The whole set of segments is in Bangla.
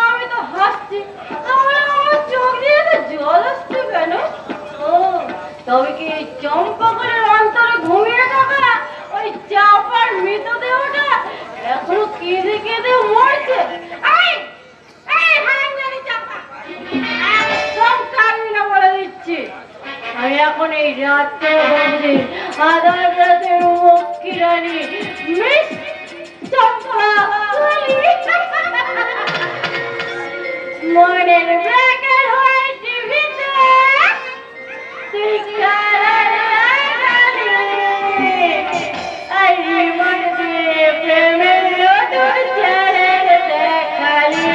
আমি তো হাসছি, আমার চোখ দিয়ে তো জল আসছে কেন? ও তবে কি চম্পাকলের অন্তরে ঘুমিয়ে থাকা ওই চাপার মৃতদেহটা এখনো কেঁদে কেঁদে মরছে? একদম কান্দি না বলে দিচ্ছি। আমি এখন এই রাত্রে আধার রাতের লক্ষ্মী রানী মিস চম্পা মনের ব্যাকের হয়ে টিভিতে প্রেমের নতুন চ্যানেল দেখালি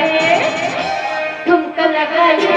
ঠুমকা লাগালি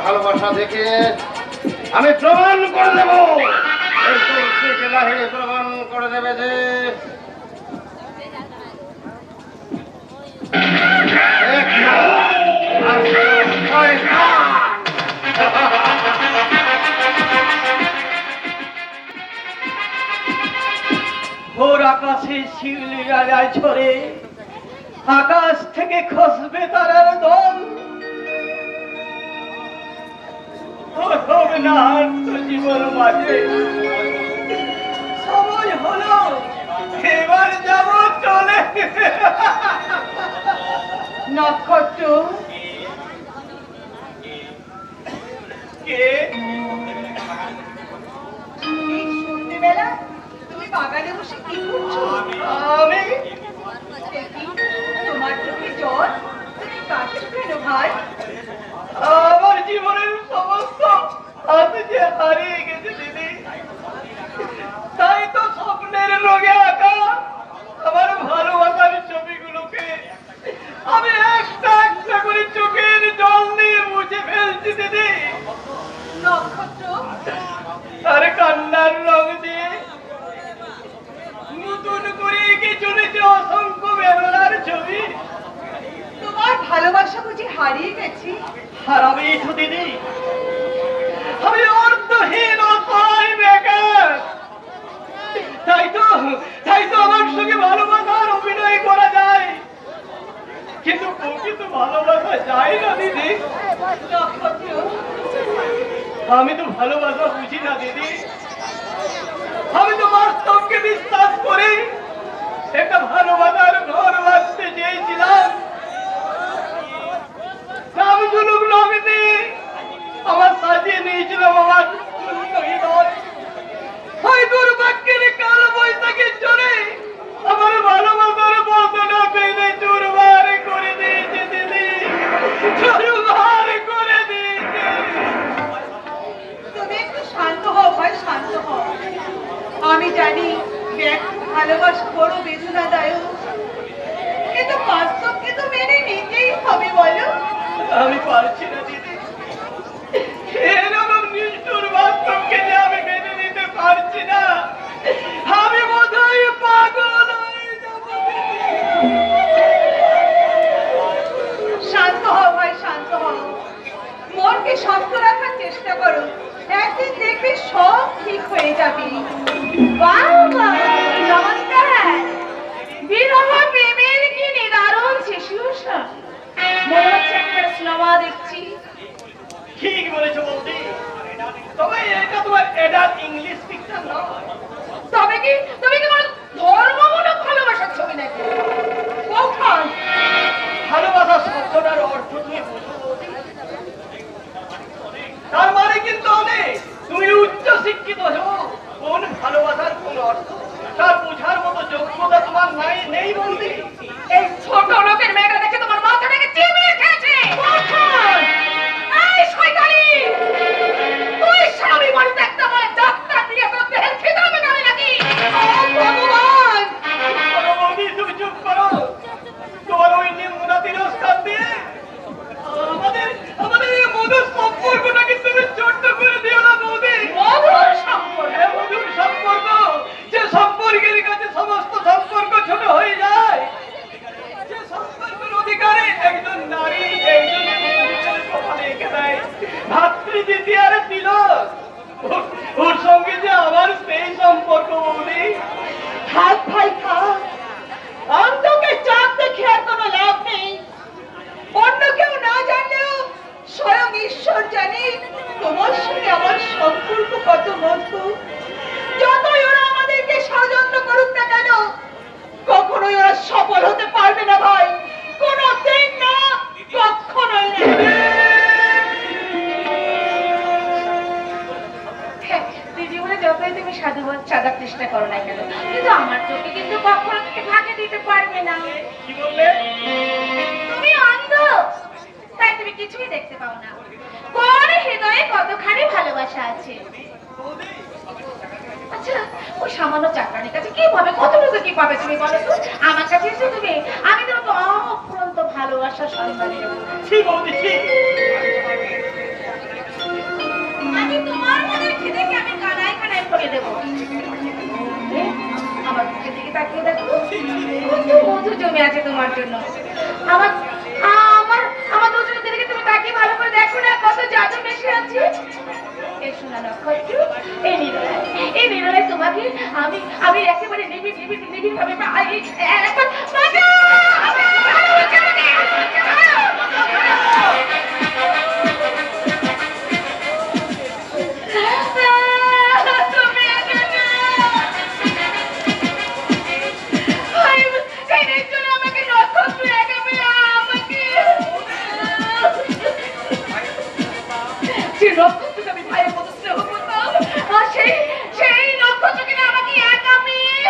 ভালোবাসা দেখে আমি প্রমাণ করে দেব, প্রমাণ করে দেবে যে ভোর আকাশে শিউলিয়ায় ঝরে আকাশ থেকে খসবে তারার দল। জীবন মাঝে সময় হলো, এবার যাব চলে। নক্ষত্র কে? সন্ধ্যেবেলা তুমি বাগানে বসে কি করছো? আমি? তোমার চোখে জল, তুমি কাঁদছো কেন ভাই? আমার জীবনের সমস্ত আজ যে হারিয়ে গেছে দিদি, তাই তো স্বপ্নের রোগে আঁকা আমার ভালোবাসার ছবিগুলোকে আমি একটা একটা করে চোখের জল দিয়ে মুছে ফেলছি দিদি। নক্ষত্র আর কান্নার রং দিয়ে নতুন করে এঁকে চলেছে অসংখ্য বেদনার ছবি। তোমার ভালোবাসা বুঝি হারিয়ে গেছি? হারাবে তো দিদি, আমি অর্থহীন অসহায় বেকার। তাই তো আমার সঙ্গে ভালোবাসার অভিনয় করা যায়, কিন্তু প্রকৃত ভালোবাসা যায় না দিদি। নক্ষত্র আমি তো ভালোবাসা বুঝি না দিদি, আমি তো বাস্তবকে বিশ্বাস করি। একটা ভালোবাসার ঘর বাঁধতে চেয়েছিলাম, নামজুলুক নগদে আমার সাজিয়ে নিয়েছিলাম আমার হৃদয়। ওই দুর্ভাগ্যের কাল বৈশাখের জোরে আমার ভালোবাসার বদনা পেলে চুরমার করে দিয়েছে দিদি, চুরমার করে দিয়েছে। তুমি একটু শান্ত হও ভাই, শান্ত হও। আমি জানি ব্যর্থ ভালোবাসা বড় বেদনাদায়ক, কিন্তু বাস্তবকে তো মেনে নিতেই হবে বলো। আমি পারছি না দিদি, এরকম নিষ্ঠুর বাস্তবকে যে আমি মেনে নিতে পারছি না। আমি বোধহয় পাগল হয়ে যাব। শান্ত হও ভাই, শান্ত হও। মনকে শক্ত রাখার চেষ্টা করো, একদিন দেখবে সব ঠিক হয়ে যাবে। বাবা নমস্কার। বিরহ প্রেমের কি নিদারুণ শিশুষা, মনে হচ্ছে একটা সিনেমা দেখছি। ঠিক বলেছো বৌদি, তবে এটা তোমার এডাল্ট ইংলিশ পিকচার নয়। তবে কি তুমি কি কোনো ধর্মমূলক ভালোবাসার ছবি নাকি? কখন ভালোবাসা শব্দটার অর্থ তুমি বুঝো বৌদি? তার মানে কিন্তু অনেক তুমি উচ্চ শিক্ষিত হও, কোন ভালোবাসার কোন অর্থ তার বোঝার মতো যোগ্যতা তোমার নেই আমাকে দিতে পারবে না। কি বললে? তুমি অন্ধ, তাই তুমি কিছুই দেখতে পাও না। কোন হৃদয়ে কতখানি ভালোবাসা আছে। আচ্ছা, ওই সামান্য চাকরানির কাছে কি পাবে, কতটুকু কি পাবে তুমি বলো তো? আমার কাছে এসে তুমি, আমি তোমাকে অফুরন্ত ভালোবাসা সম্মান দেবো। ঠিক বৌদি, ঠিক। আমি তোমার মনের খিদেকে আমি কানায় কানায় ভরে দেবো। আমার মুখের দিকে তাকিয়ে দেখো, কত মধু জমে আছে তোমার জন্য। আমার আমার আমার দুজনের দিকে তুমি তাকিয়ে ভালো করে দেখো না, কত জাদু মিশে আছে। এই সোনা নক্ষত্র, এই নিরলায় তোমাকে আমি আমি একেবারে নিবিড় ভাবে এখন নক্ষত্রকে আমি ভাইয়ের মতো স্নেহ করতাম, আর সেই নক্ষত্র কিনা আমাকে একা পেয়ে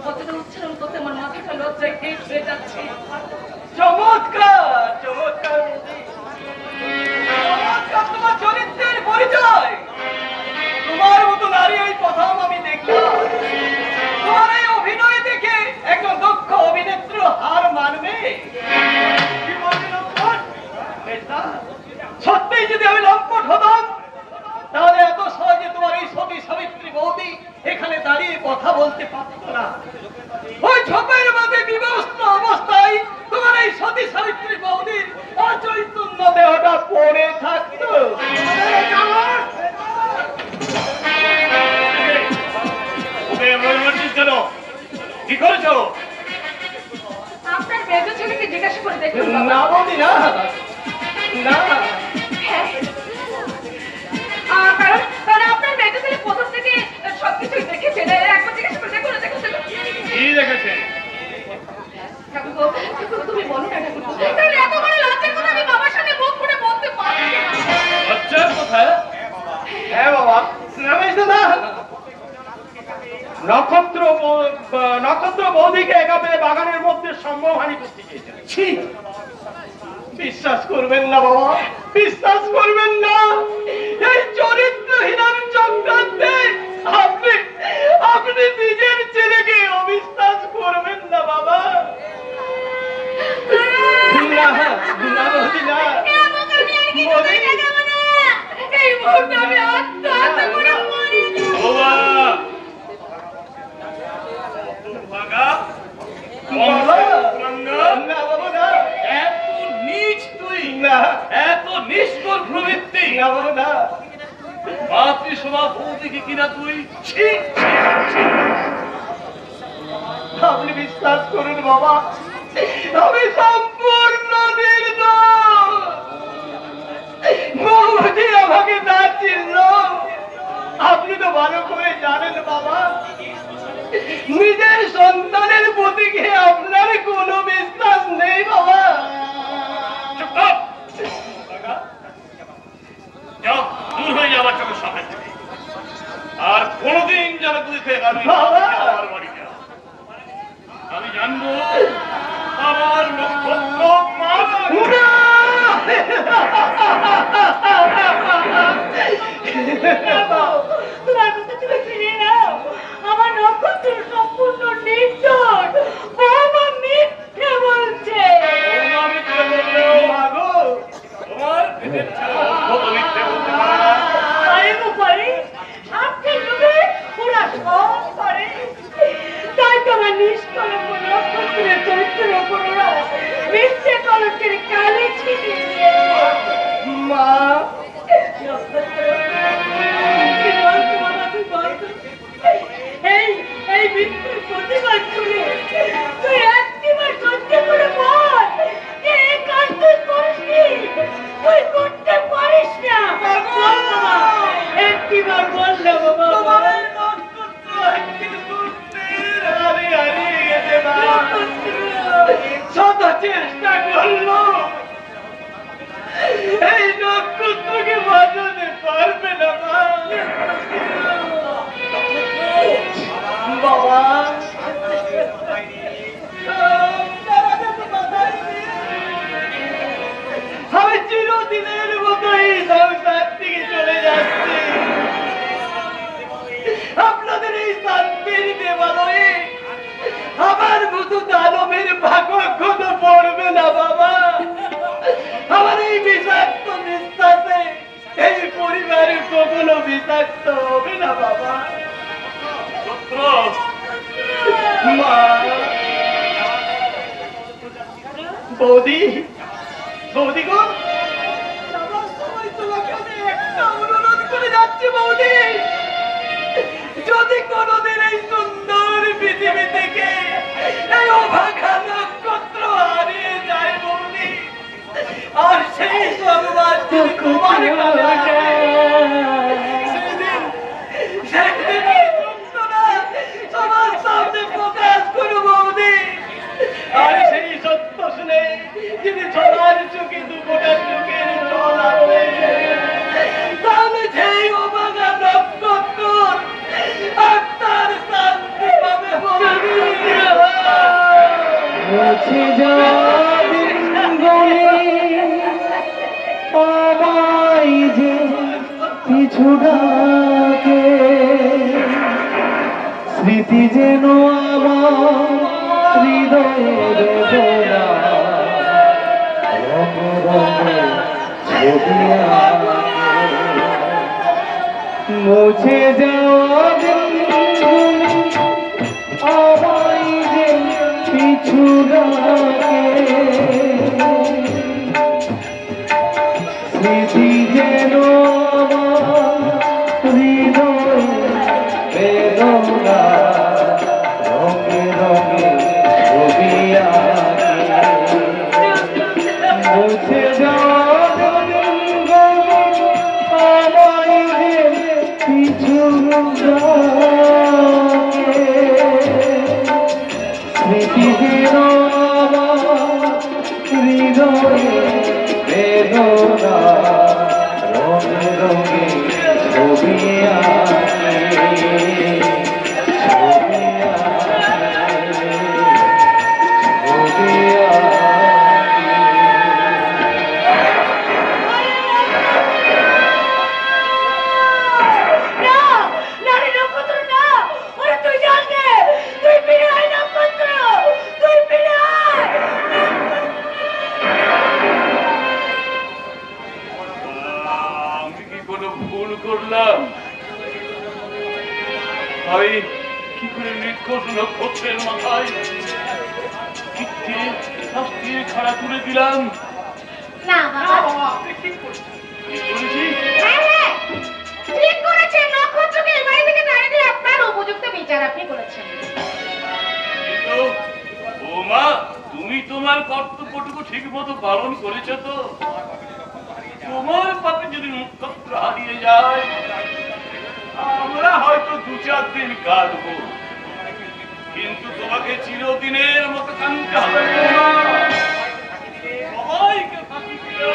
কতটা উচ্চারণ করতে আমার মাথাটা লজ্জায় হেঁট হয়ে যাচ্ছে। চমৎকার, চমৎকার বৌদি। চমৎকার তোমার চরিত্রের পরিচয়। তোমার মতো নারী এই প্রথম আমি দেখলাম। তোমার এই অভিনয় দেখে একজন দক্ষ অভিনেত্রী হার মানবে। কি বললি লম্পট? বেশ না? সত্যিই যদি আমি লম্পট হতাম, তাহলে এত সহজে তোমার এই সতী সাবিত্রী বৌদি এখানে দাঁড়িয়ে কথা বলতে পারত না। ওই ঝোপের মাঝে বিবস্ত্র অবস্থায় তোমার এই সতী সাবিত্রী বৌদির অচৈতন্য দেহটা পড়ে থাকতো। কি করেছো? আপনার মেজ ছেলেকে জিজ্ঞাসা করে দেখুন না বাবা। বৌদি, না না। হ্যাঁ, কারণ আপনার মেজ ছেলে প্রথম থেকে সবকিছুই দেখেছে। একবার জিজ্ঞাসা করে দেখুন, দেখুন। কি দেখেছে? ঠাকুরপো, তুমি বলো না ঠাকুরপো, তাহলে এত বড় লজ্জার কথা আমি বাবার সামনে মুখ ফুটে বলতে পারছি না। লজ্জার কথা? হ্যাঁ বাবা, রমেশ দাদা, নক্ষত্র বৌদিকে একা পেয়ে বাগানের মধ্যে সম্মোহনী করতে চেয়েছেন। ছি! বিশ্বাস করবেন না বাবা, বিশ্বাস করবেন না। এই চরিত্রহীন চক্রান্তে আপনি আপনি নিজের ছেলেকে অবিশ্বাস করবেন না বাবা। না না বৌদি, না। বৌদি, এই মুহূর্তে আমি আত্মহত্যা করে মরে যাবো। বাবা, না বাবা, না। এত নীচ তুই, না, এত নিষ্ঠুর প্রবৃত্তি, না বাবা, না। মাতৃসভা বৌদিকে কিনা তুই ছি, ছি, ছি। আপনি বিশ্বাস করুন বাবা, আমি সম্পূর্ণ নির্দোষ। বৌদি আমাকে না চিনল। আপনি তো ভালো করে জানেন বাবা, নিজের সন্তানের প্রতি কি আপনার কোনো বিশ্বাস নেই বাবা? চুপ কর। যাও, দূর হয়ে যা আমার চোখের সামনে থেকে। আর কোনদিন যেন তুই আমি বাবা! আমার বাড়িতে আস। আমি জানবো আমার নক্ষত্র মারা গেছে। না! তোমার কাছে তুমি ফিরে নাও। আমার নক্ষত্র সম্পূর্ণ নির্দোষ। বাবা মিথ্যে বলছে। বৌমা মিথ্যে বললেও মাগো! তোমার পেটের ছেলে কত মিথ্যে বলতে পারে না। পারেও পারে, স্বার্থের লোভে ওরা সব করে। তাই তো আমার নিষ্কলঙ্ক নক্ষত্রের চরিত্রের ওপর ওরা মিথ্যে কলঙ্কের কালি ছিটিয়ে দিয়েছে। মা! নক্ষত্র, কি বলছো বাবা বাবা আমি চিরদিনের মতোই সংসার থেকে চলে যাচ্ছি। আপনাদের এই শান্তির দেবালয়ে আমার মতো দানবের ভাগ্য তো পড়বে না বাবা। আমার এই বিষাক্ত নিঃশ্বাসে এই পরিবারের কখনো বিষাক্ত হবে না বাবা। মা, বৌদি, বৌদি গো, যাবার সময় তোমাকে আমি একটা অনুরোধ করে যাচ্ছি বৌদি। যদি কোনোদিন এই সুন্দর পৃথিবী থেকে এই অভাগা নক্ষত্র হারিয়ে যায় বৌদি, আর সেই সংবাদ যদি তোমার কাছে আসে, সেদিন এই সত্যটা সবার সামনে প্রকাশ করো বৌদি। আর সেই সত্য শুনে যদি সবার চোখে দুপোটা চোখের জল আসে, তাহলে সেই অভাগা নক্ষত্র আত্মার শান্তি পাবে বৌদি। মুছে যাবেন বলে আমায় যে পিছু ডাকে, স্মৃতি যেন আমার হৃদয়ে বেদনা রঙে রঙে ছবি আঁকে। মুছে যাবেন আমায় যে পিছু ডাকে, স্মৃতি যেন আমার হৃদয়ে বেদনা রঙে রঙে ছবি আঁকে। মুছে যাবেন আমায় যে পিছু ডাকে, স্মৃতি যেন আমার হৃদয়ে বেদনা রঙে রঙে ছবি আঁকে, ছবি আঁকে, ছবি আঁকে। না, না রে নক্ষত্র না, ওরে তুই জানবে, তুই ফিরে আয় নক্ষত্র, তুই ফিরে আয়। আমি কি কোনো ভুল করলাম? আমি কি করে নিখোঁজ নক্ষত্রের মাথায় শাস্তিয়ে খাড়া করে দিলাম? না বাবা, আপনি ঠিক করছেন। কি করেছি? হ্যাঁ, হ্যাঁ, ঠিক করেছেন। নক্ষত্রকে এই বাড়ি থেকে তাড়িয়ে দিয়ে আপনার উপযুক্ত বিচার আপনি করেছেন। কিন্তু বৌমা, তুমি তোমার কর্তব্যটুকু ঠিক মতো পালন করেছো তো? তোমার পাপে যদি নক্ষত্র হারিয়ে যায়, আমরা হয়তো 2-4 দিন কাঁদবো, কিন্তু তোমাকে চিরদিনের মতো কাঁদতে হবে বৌমা। সবাইকে ফাঁকি দিও,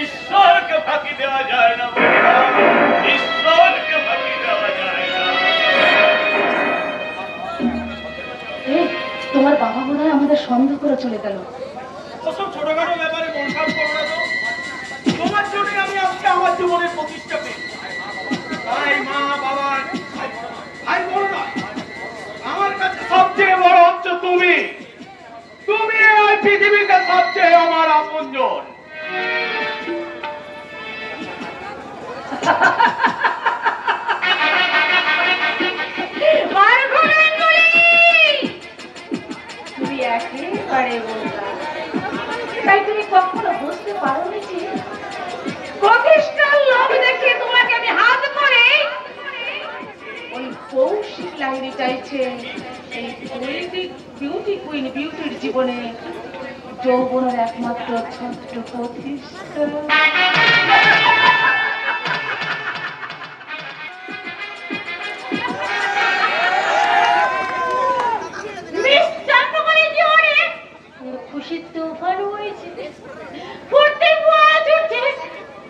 ঈশ্বরকে ফাঁকি দেওয়া যায় না বৌমা, ঈশ্বরকে ফাঁকি দেওয়া যায় না। তোমার বাবা মনে হয় আমাদের সন্দেহ করে চলে গেল। ওসব ছোটখাটো ব্যাপারে মন খারাপ করো না তো। তোমার জন্য আমি আজকে আমার জীবনের প্রতিষ্ঠা পেয়েছি। তাই মা বাবা ভাই বড় নয়, আমার কাছে সবচেয়ে বড় হচ্ছে তুমি। তুমি এই পৃথিবীতে সবচেয়ে আমার আপনজন। তুমি একেবারে বোঝা, তাই তুমি কখনো বুঝতে পারোনি যে প্রতিষ্ঠার লোভ দেখে তোমাকে আমি হাত করে ওই কৌশিক লাহিড়ী চাইছে এই বিউটি কুইন বিউটির জীবনে যৌবনের একমাত্র ছোট্ট প্রতিষ্ঠা। খুশির তুফান হয়েছে, ফুটতে আওয়াজ উঠছে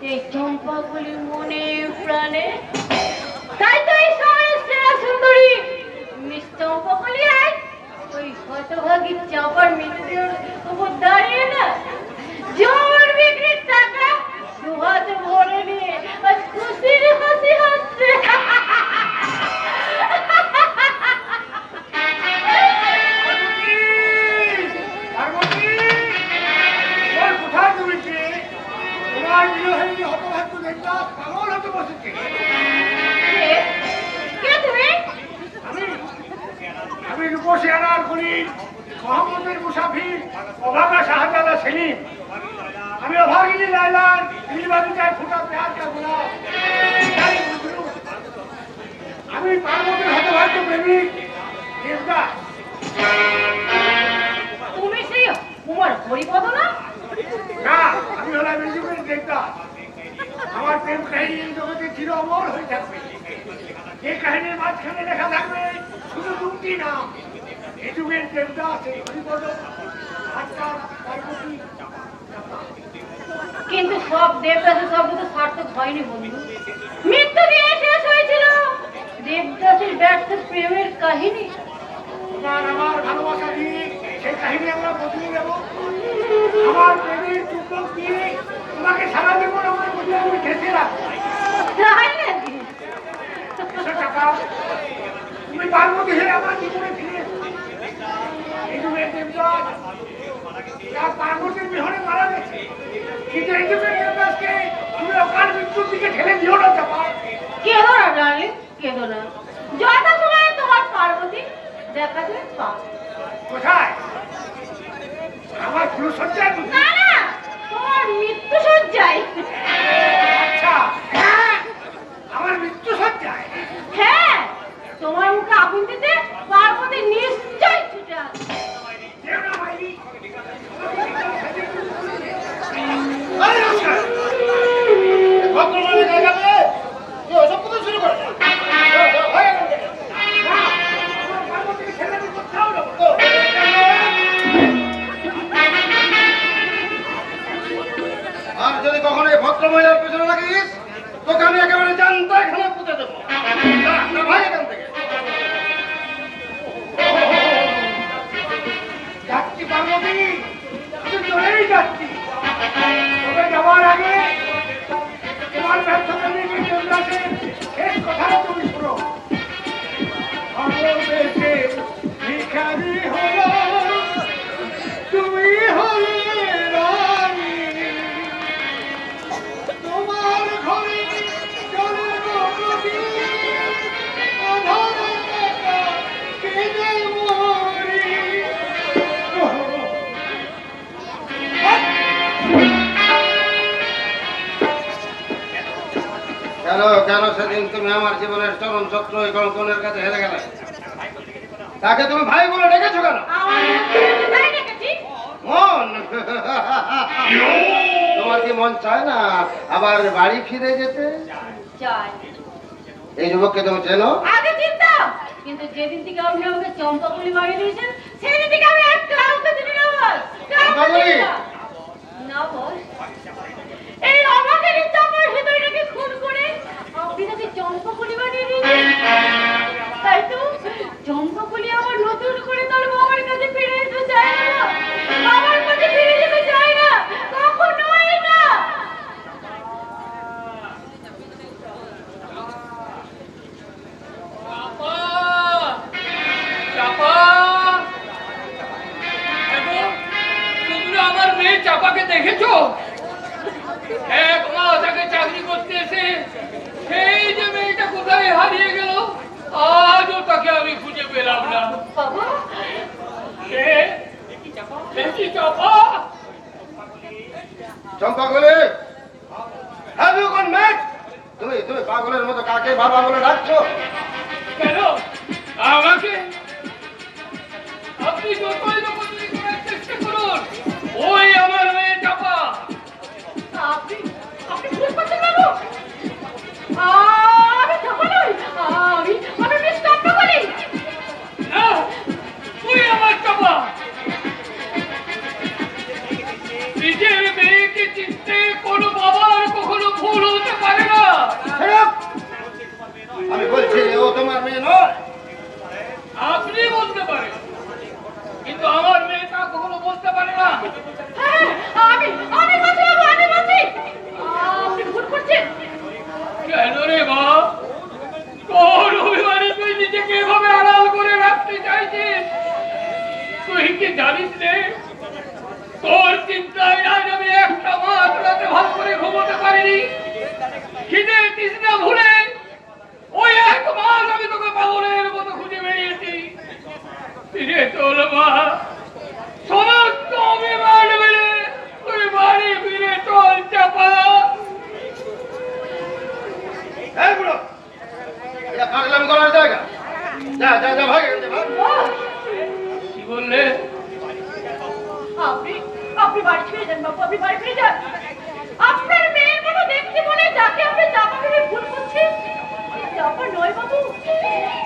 এই চম্পাগুলি মনে প্রাণে। তাই তো এই শহরের সেরা সুন্দর নবীর মুসাফির অভাগা শাহজাদা সেলিম। আমি অভাগিনী লাইলার নির্বাচিতায় ফুটা পেঁয়াজ কাকুলা। আমি পার্বতীর হতভাগ্য প্রেমিক দেবদাস। তুমি সেই কুমার হরিপদ না? না, আমি হলাম এই যুগের দেবদাস। আমার প্রেম কাহিনী এই জগতে চির অমর হয়ে থাকবে। এই কাহিনীর মাঝখানে লেখা থাকবে শুধু দুটি নাম, এই যুগের দেবদাস এই হরিপদ, আজকাল পার্বতী। কিন্তু সব দেবদাসের শব্দ তো সার্থক হয়নি বন্ধু। মৃত্যু দিয়ে শেষ হয়েছিল দেবদাসের ব্যর্থ প্রেমের কাহিনী। তোমার আমার ভালোবাসা দিয়ে সেই কাহিনী আমরা বদলে দেব। আমার প্রেমের চুম্বক দিয়ে তোমাকে সারা জীবন আমার মধ্যে আমি ঘেঁষে রাখবো। তাই নাকি? এসো টাকা, তুমি পার্বতী হয়ে আমার জীবনে ফিরে এসো। এই যুগের দেবদাস তার পার্বতীর বিহনে মারা গেছে, কিন্তু এই যুগের দেবদাসকে তুমি অকাল মৃত্যুর দিকে ঠেলে দিও না চাপা। কেঁদো না ডার্লিং, কেঁদো না। যত সময় তোমার পার্বতী দেখা যায় পাবে। কোথায়? আমার ফুলসজ্জায়? না না, তোমার মৃত্যু সজ্জায়। আচ্ছা, হ্যাঁ, আমার মৃত্যু সজ্জায়। হ্যাঁ, তোমার মুখে আগুন দিতে পার্বতী নিশ্চয় ছুটে আসবে। যেও না মাইরি। ভদ্রমানে জায়গাতে তুই ওসব কথা শুরু করে না। আমার পার্বতীকে ছেড়ে আমি কোথাও যাবো না। আর যদি কখনো এই ভদ্র মহিলার পেছনে লাগিস তোকে আমি একেবারে জানতা এখানে পুঁতে দেবো। যা, যা ভাই এখান থেকে। যাচ্ছি পার্বতী, আমি চলেই যাচ্ছি। তবে যাওয়ার আগে তোমার ব্যর্থতা নিয়ে দেবদাসের শেষ কথাটা তুমি শোনো। ভালোবেসে ভিখারি হলো, তুমি হলে রানী। তোমার ঘরে জলের নদী, আধারে দেখা কেঁদে মরি। কেন কেন সেদিন তুমি আমার জীবনের চরম শত্রু ওই কঙ্কনের কাছে হেরে গেলে? তাকে তুমি ভাই বলে ডেকেছো কেন? আমার মৃত্যু তাই ডেকেছি। মন তোমার কি মন চায় না আবার বাড়ি ফিরে যেতে? চাই। এই যুবককে তুমি চেনো? আগে চিনতাম, কিন্তু যেদিন থেকে আপনি আমাকে চম্পাকুলি মারিয়ে দিয়েছেন সেদিন থেকে আমি আর কাউকে চিনি না বল। চম্পাকুলি? না বল। এই আমাদের চাপার হৃদয়টাকে খুন করে আপনি তাকে চম্পাকুলি বানিয়ে দিয়েছেন। তাই তো চম্পাকুলি আবার নতুন করে তার বাবার কাছে ফিরে যেতে চায় না, বাবার কাছে ফিরে যেতে চায় না, কখনোই না। আমার মেয়ে চাপাকে দেখেছো? এক মাস আগে চাকরি করতে এসে সেই যে মেয়েটা কোথায় হারিয়ে গেল, আজও তাকে আমি খুঁজে পেলাম না। বাবা, চাপা Champakali, have you gone mad? তুমি তুমি পাগলের মতো কাকে বাবা বলে ডাকছো? কেন আমাকে? আপনি যতই নকলি করার চেষ্টা করুন, ওই আমার মেয়ে চাপা। আপনি আপনি ভুল করছেন বাবু। আমি চাপা নই, আমি মিস চম্পাকুলি। না, তুই আমার চাপা। নিজের মেয়েকে চিনতে কোনো বাবার কখনো ভুল হতে পারে না। আমি বলছি ও তোমার মেয়ে নয়। আপনি বলতে পারেন, কিন্তু আমার মেয়ে তা কখনো বলতে পারে না। হ্যাঁ, আমি বলছি বাবু, আমি বলছি। আপনি ভুল করছেন। কেন রে মা? কোন অভিমানে তুই নিজেকে এভাবে আড়াল করে রাখতে চাইছিস? তুই কি জানিস রে, তোর চিন্তায় আজ আমি একটা মাস রাতে ভালো করে ঘুমোতে পারিনি। খিদে তৃষ্ণা ভুলে ওই এক মাস আমি তোকে পাগলের মতো খুঁজে বেরিয়েছি। ফিরে চল মা, যা যা ভাগ এখান থেকে, ভাগ। কি বললে? আপনি আপনি বাড়ি ফিরে যান বাবু, আপনি বাড়ি ফিরে যান। আপনার মেয়ের মতো দেখতে বলে যাকে আপনি চাপা ভেবে ভুল করছেন, চাপা নয় বাবু,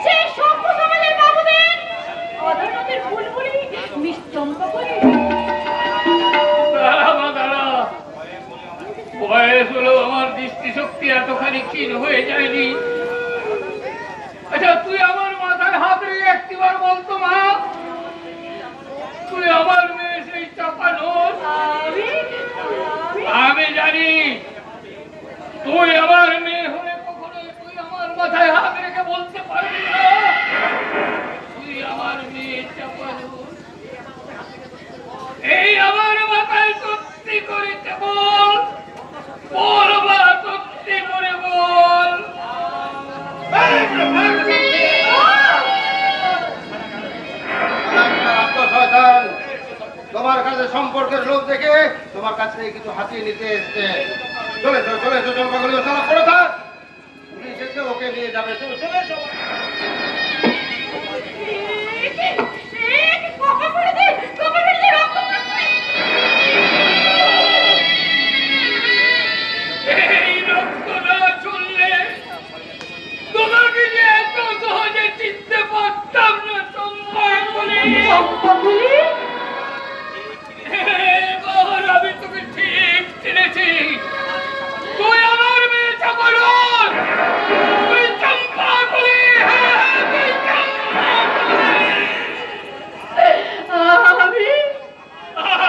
সেই সভ্য সমাজের বাবুদের আদালতের বুলবুলি মিস চম্পা বলি। দাঁড়া মা, দাঁড়া। বয়স হলো, আমার দৃষ্টিশক্তি এতখানি ক্ষীণ হয়ে যায়নি। আচ্ছা, তুই আমার মাথায় হাত রেখে একটিবার বলতো মা, তুই আমার মেয়ে সেই চাপানোর? আমি জানি তুই আমার মেয়ে হলে কখনোই তুই আমার মাথায় হাত রেখে বলতে পারবি না তুই আমার মেয়ে চাপানোর। এই আমার মাথায় সত্যি করিতে বল, বল মা, সত্যি করে বল। আত্মশয়তান, তোমার কাছে সম্পর্কের লোক দেখে তোমার কাছ থেকে কিছু হাতিয়ে নিতে এসছে। চলে এসো, চলে এসো, চম্পা গলি সারা করে থাক, পুলিশ এসে ওকে নিয়ে যাবে। চলে চলে এসো। এই রক্ত না চললে তোমাকে যে এত সহজে চিনতে পারতাম না চম্পা বলে। এবার আমি তোকে ঠিক চিনেছি, তুই আমার মেয়ে চাপানোর, তুই চম্পা বলে। তুই চম্পা বলে।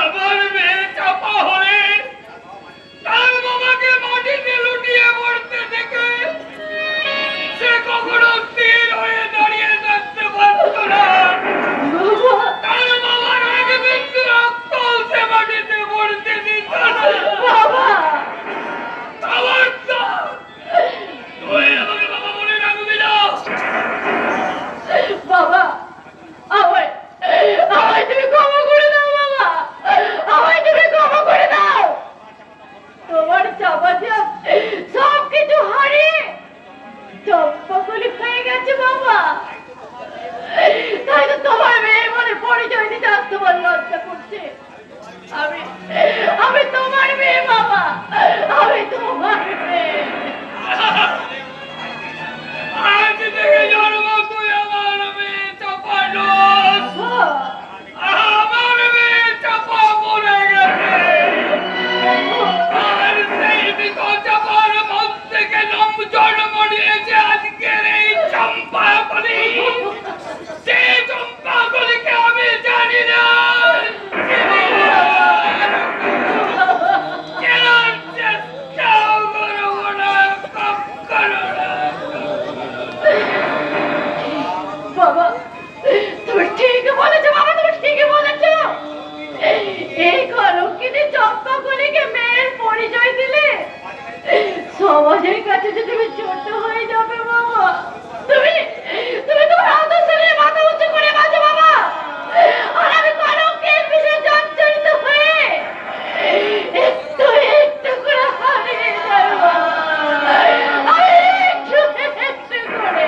আমার মেয়ে চাপা হলে তার বাবাকে মাটিতে লুটিয়ে পড়তে দেখে সে কখনো স্থির হয়ে দাঁড়িয়ে থাকতে পারত না। তার বাবার এক বিন্দু রক্ত সে মাটিতে পড়তে দিত না। খবরদার, তুই আমাকে বাবা বলে ডাকবি না। বাবা, আমায় তুমি ক্ষমা করে দাও বাবা, আমায় তুমি ক্ষমা করে দাও। তোমার চাপা চাপ সব কিছু হারিয়ে চম্পাকলি হয়ে গেছে বাবা, তাই তো তোমার মেয়ের মনে পরিচয় দিতে আজ তোমার লজ্জা করছে। আমি তোমার মেয়ে বাবা, আমি তোমার মেয়ে। আজ থেকে জন্ম তুই আমার মেয়ে চাপানোর। আমার মেয়ে চাপা পড়ে গেছে, আর সেই বিকট চাপার মন থেকে নাম জন্ম নিয়েছে আজকের এই চম্পাকলি। সে চম্পাকলিকে আমি জানি না, চিনি না। চেনার চেষ্টাও করব না, কখনো না। বাবা, তুমি ঠিকই বলেছো বাবা, তুমি ঠিকই বলেছো। এই কলঙ্কিনী চম্পাকলিকে মেয়ের পরিচয় দিলে সমাজের কাছে যে তুমি ছোট হয়ে যাবে বাবা। তুমি তুমি তোমার আদর্শের মাথা উঁচু করে বাঁচো বাবা, আর আমি কলঙ্কের বিষয়ে জর্জরিত হয়ে একটু একটু করে হারিয়ে যাই বাবা। আমি একটু একটু করে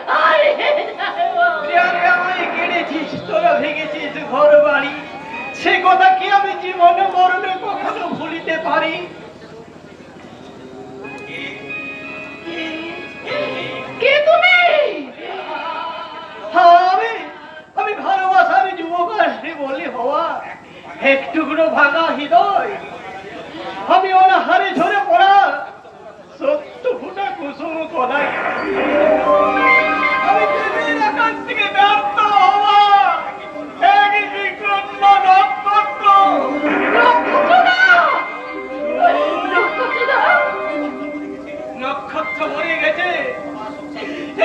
হারিয়ে যাই বাবা। আরে আমায় কেড়েছিস, তোরা ভেঙেছিস ঘর বাড়ি, সে কথা কি আমি জীবনে মরণে কখনো ভুলিতে পারি? কে তুমি? আমি ভালোবাসার যুবক আসি বলি হওয়া একটুকরো ভাঙা হৃদয়, আমি অনাহারে ঝরে পড়া সত্য ফুটা কুসুম কলাই, আমি পৃথিবীর আকাশ থেকে ব্যর্থ হওয়া এক বিকৃত নক্ষত্র। নক্ষত্র মরে গেছে,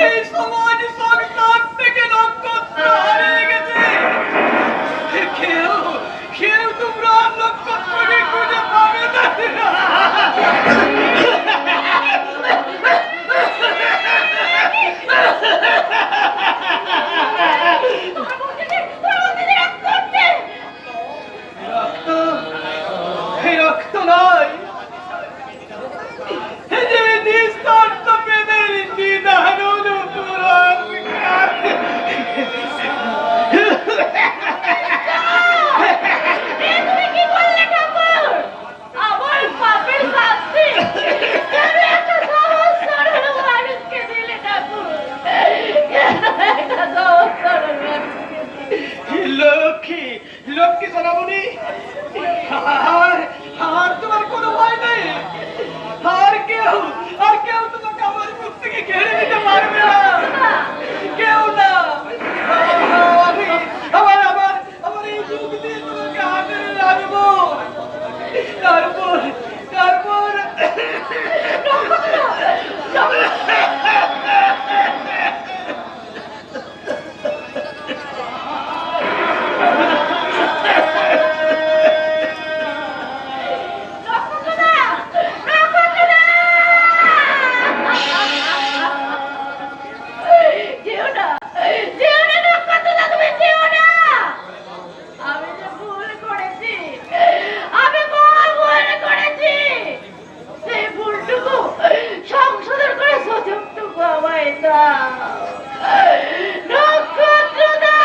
এই সমাজ সংসার থেকে নক্ষত্র হারিয়ে গেছে। কেউ কেউ তোমরা নক্ষত্রকে খুঁজে পাবে না। বৌদি, আর তোমার কোনো ভয় নেই। আর কেউ তোমাকে আমার মুখ থেকে কেড়ে নিতে পারবে না, কেউ না। আমার এই মুখ দিয়ে তোমাকে আঁকড়ে রাখবো। তারপর সংশোধন করে সুযোগটুকু আমায় দাও। নক্ষত্রদা!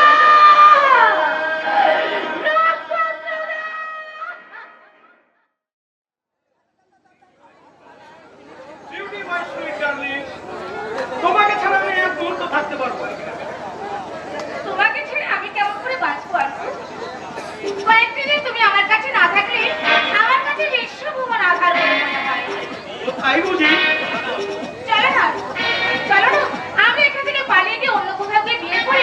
নক্ষত্রদা! বিউটি মাই সুইট ডার্লিং, তোমাকে ছাড়া আমি এক মুহূর্ত থাকতে পারবো না। তোমাকে ছেড়ে আমি কেমন করে বাঁচবো? আর কয়েকদিনে তুমি আমার কাছে না থাকলে আমার কাছে বিশ্বভুবন আধার বলে মনে হয়। তাই বুঝি? চলো না, আমি এখান থেকে পালিয়ে গিয়ে অন্য কোথাও গিয়ে বিয়ে করে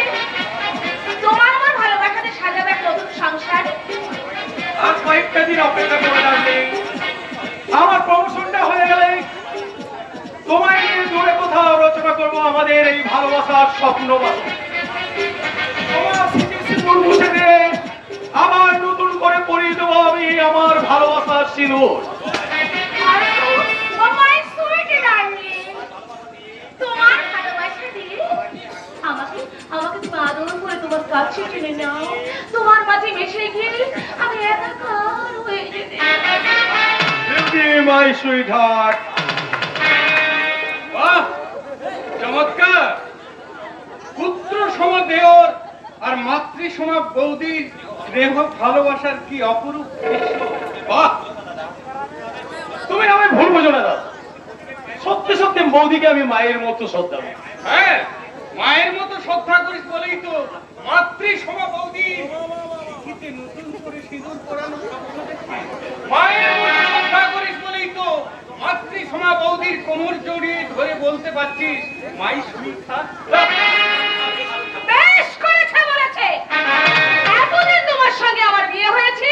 তোমার আমার ভালোবাসাতে সাজাবো এক নতুন সংসার। আর কয়েকটা দিন অপেক্ষা করে ডার্লিং, আমার প্রমোশনটা হয়ে গেলে তোমায় নিয়ে দূরে কোথাও রচনা করবো আমাদের এই ভালোবাসার স্বপ্ন বাসন। তোমার স্মৃতির সিঁদুর মুছে দিয়ে আবার নতুন করে পরিয়ে দেবো আমি আমার ভালোবাসার সিঁদুর। তোমার ভালোবাসা দিয়ে আমাকে তুমি আদর করে তোমার কাছে টেনে নাও। তোমার মাঝে মিশে গিয়ে আমি একাকার হয়ে যেতে। Beauty my sweet heart. বাহ, চমৎকার! পুত্র সম দেওর আর মাতৃ সম বৌদির স্নেহ ভালোবাসার কি অপরূপ দৃশ্য। বাহ, তুমি আমায় ভুল বোঝো না দাদা। সত্যি সত্যি বৌদিকে আমি মায়ের মতো শ্রদ্ধা করি। হ্যাঁ, মায়ের মতো শ্রদ্ধা করিস বলেই তো মাতৃ সভা বৌদি নতুন করে সিঁদুর পরানো স্বপ্ন দেখি। মায়ের মতো শ্রদ্ধা করিস বলেই তো মাতৃ সভা বৌদির কোমর জড়িয়ে ধরে বলতে পারছিস মাই সুইট হার্ট। বেশ করেছে বলেছে। এতদিন তোমার সঙ্গে আমার বিয়ে হয়েছে,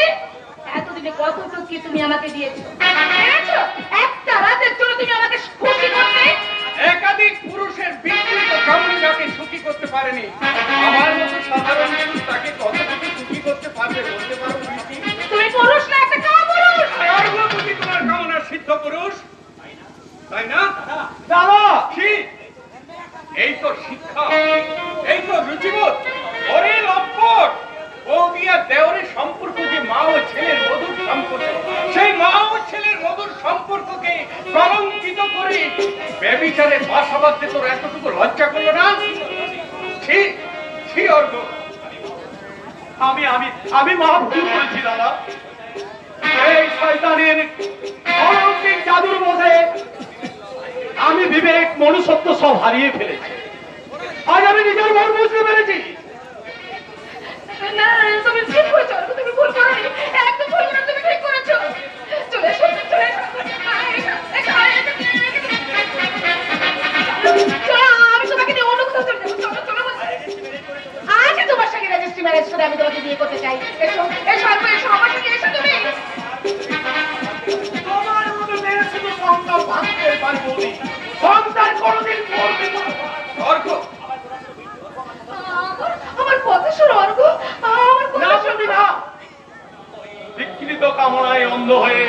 এতদিনে কতটুকু কি তুমি আমাকে দিয়েছো? দেখেছো? একটা রাতের জন্য তুমি আমাকে খুশি করতে। একাধিক পুরুষের বিকৃত কামনাকে সুখী করতে পারেনি, আমার মতো সাধারণ মানুষ তাকে কতটুকু সুখী করতে পারবে বলতে পারো? তুমি পুরুষ না একটা কাপুরুষ। তুমি তোমার কামনার সিদ্ধ পুরুষ, তাই না? দাদা, কি এই তো শিক্ষা, এই তো রুচিবোধ। ওরে লম্পট, বৌদি আর দেওরের সম্পর্ক যে মা ও ছেলের মধুর সম্পর্ক, সেই মা ও ছেলের মধুর সম্পর্ককে কলঙ্কিত করে ব্যভিচারে বাসা বাঁধতে তোর এতটুকু লজ্জা করলো না? ছি অর্ঘ। আমি মা ভুল করেছি দাদা। এই শয়তানের অলৌকিক জাদুর মধ্যে আমি বিবেক মনুষ্যত্ব সব হারিয়ে ফেলেছি। আজ আমি নিজের মন বুঝতে পেরেছি। না, তুমি ঠিক করেছো, তুমি ভুল করোনি, একদম ভুল করে তুমি ঠিক করেছো। চলে এসো, চলে এসো। চলো, আমি তোমাকে নিয়ে অন্য কোথাও চলে যাবো। চলো বলছি। আজ তোমার সঙ্গে রেজিস্ট্রি ম্যারেজ করে আমি তোমাকে বিয়ে করতে চাই। এসো, আমার সঙ্গে এসো তুমি। তোমার মতো মেয়ে শুধু সন্তান ভাবতে পারবো না। সন্তান কোনোদিন করবে না। অর্ঘ, আমার কথা শোনো অর্ঘ, আমার কথা শোনো না। বিকৃত কামনায় অন্ধ হয়ে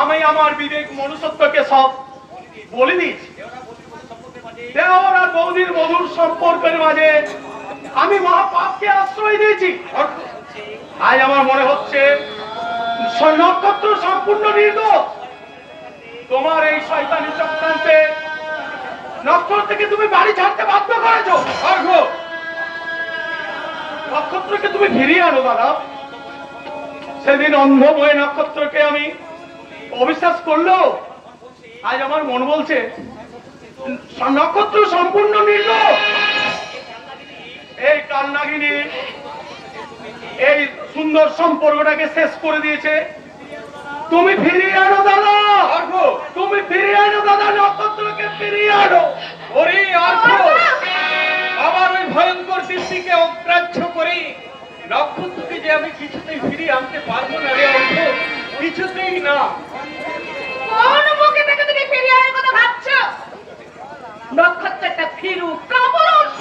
আমি আমার বিবেক মনুষ্যত্বকে সব বলে দিয়েছি। দেওর আর বৌদির মধুর সম্পর্কের মাঝে আমি মহাপাপকে আশ্রয় দিয়েছি। আজ আমার মনে হচ্ছে নক্ষত্র সম্পূর্ণ নির্দোষ। তোমার এই শয়তানি চক্রান্তে নক্ষত্রকে তুমি বাড়ি ছাড়তে বাধ্য করেছো। অর্ঘ, নক্ষত্রকে তুমি ফিরিয়ে আনো দাদা। সেদিন অন্ধময় নক্ষত্রকে আমি অবিশ্বাস করলেও আজ আমার মন বলছে নক্ষত্র সম্পূর্ণ নির্দোষ। এই কালনাগিনী এই সুন্দর সম্পর্কটাকে শেষ করে দিয়েছে। তুমি ফিরিয়ে আনো দাদা, তুমি ফিরিয়ে আনো দাদা, নক্ষত্রকে ফিরিয়ে আনো। ওরে অর্থ, আমার ওই ভয়ঙ্কর দৃষ্টিকে অগ্রাহ্য করে নক্ষত্রকে যে আমি কিছুতেই ফিরিয়ে আনতে পারবো না রে অর্থ, কিছুতেই না। কোন মুখে থেকে তুমি ফিরিয়ে আনার কথা ভাবছো? নক্ষত্র একটা ফিরু কাপুরুষ।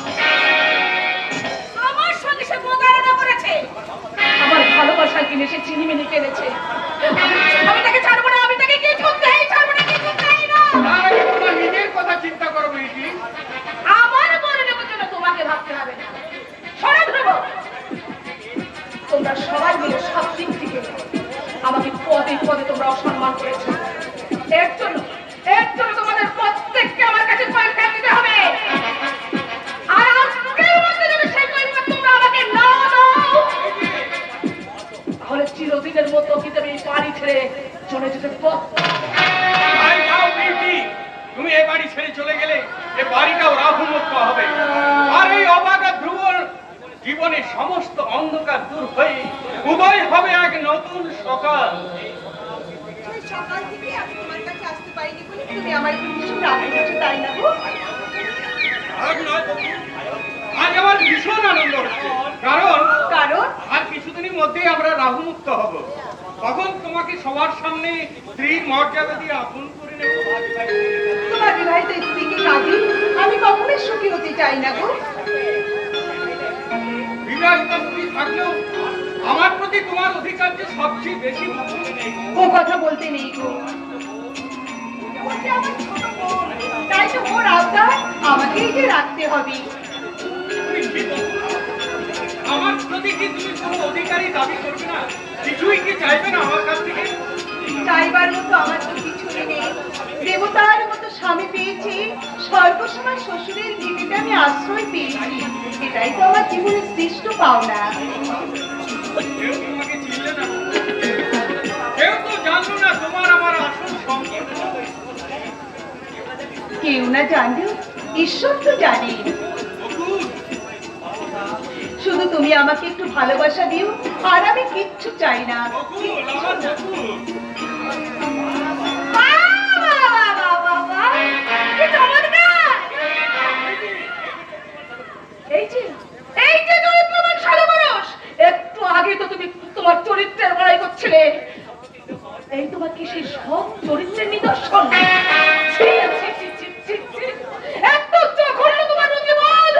আমার সঙ্গে সে প্রতারণা করেছে, আমার ভালোবাসার কিনে সে চিনিমিনি কেড়েছে। আমি তাকে ছাড়বো না, আমি তাকে কিছুতেই ছাড়বো না, কিছুতেই না। তার আগে তোমার নিজের কথা চিন্তা করো মেয়েটি। আমার মনোযোগের জন্য তোমাকে ভাবতে হবে না। শোনো ধ্রুব, তোমরা সবাই মিলে সব দিক থেকে আমাকে পদে পদে তোমরা অসম্মান করেছো। এর জন্য তোমাদের প্রত্যেককে আমার কাছে কৈফিয়ত দিতে হবে। আর আজকের মধ্যে যদি সেই কৈফিয়ত তোমরা আমাকে না দাও, তাহলে চিরদিনের মতো কি তুমি এই বাড়ি ছেড়ে চলে যেতে আই নাও মেয়েটি, তুমি এই বাড়ি ছেড়ে চলে গেলে এই বাড়িটাও রাহুমুক্ত হবে। আর এই অবাগা ধ্রুবর জীবনে সমস্ত অন্ধকার দূর হয়ে উদয় হবে এক নতুন সকাল। সকাল থেকে আমি তোমার কাছে আসতে পারিনি বলে তুমি আমার ভীষণ রাগ করেছো, তাই না গো? আর নয়, আজ আমার ভীষণ আনন্দ হচ্ছে, কারণ আর কিছুদিনের মধ্যেই আমরা রাহুমুক্ত হব। তখন তোমাকে সবার সামনে স্ত্রীর মর্যাদা দিয়ে আপন করে নেব। তোমার বিবাহিত স্ত্রীকে কাঁদি আমি কখনোই সুখী হতে চাই না গো। বিবাহিত স্ত্রী থাকলেও আমার প্রতি তোমার অধিকার যে সবচেয়ে বেশি। ও কথা বলতে নেই গো, ও যে আমার ছোট বোন, তাই তো ওর আবদার আমাকেই যে রাখতে হবে। তুমি কি বলছো? আমার প্রতি কি তুমি কোনো অধিকারই দাবি করবে না? কিছুই কি চাইবে না আমার কাছ থেকে? চাইবার মতো আমার তো কিছুই নেই। দেবতার মতো স্বামী পেয়েছি, সর্বসময় শ্বশুরের ভিটিতে আমি আশ্রয় পেয়েছি, এটাই তো আমার জীবনের শ্রেষ্ঠ পাওনা। কেউ তোমাকে চিনলে না, কেউ তো জানলো না তোমার আমার আসল সম্পর্ক। কেউ না জানলেও ঈশ্বর তো জানে। বকুল, শুধু তুমি আমাকে একটু ভালোবাসা দিও, আর আমি কিচ্ছু চাই না। বকুল, আমার বকুল। একটু আগে তো তুমি তোমার চরিত্রের বড়াই করছিলে, এই তোমার কি সেই সব চরিত্রের নিদর্শন? ছি, ছি, ছি, ছি, ছি, ছি। এত জঘন্য তোমার রুচিবোধ!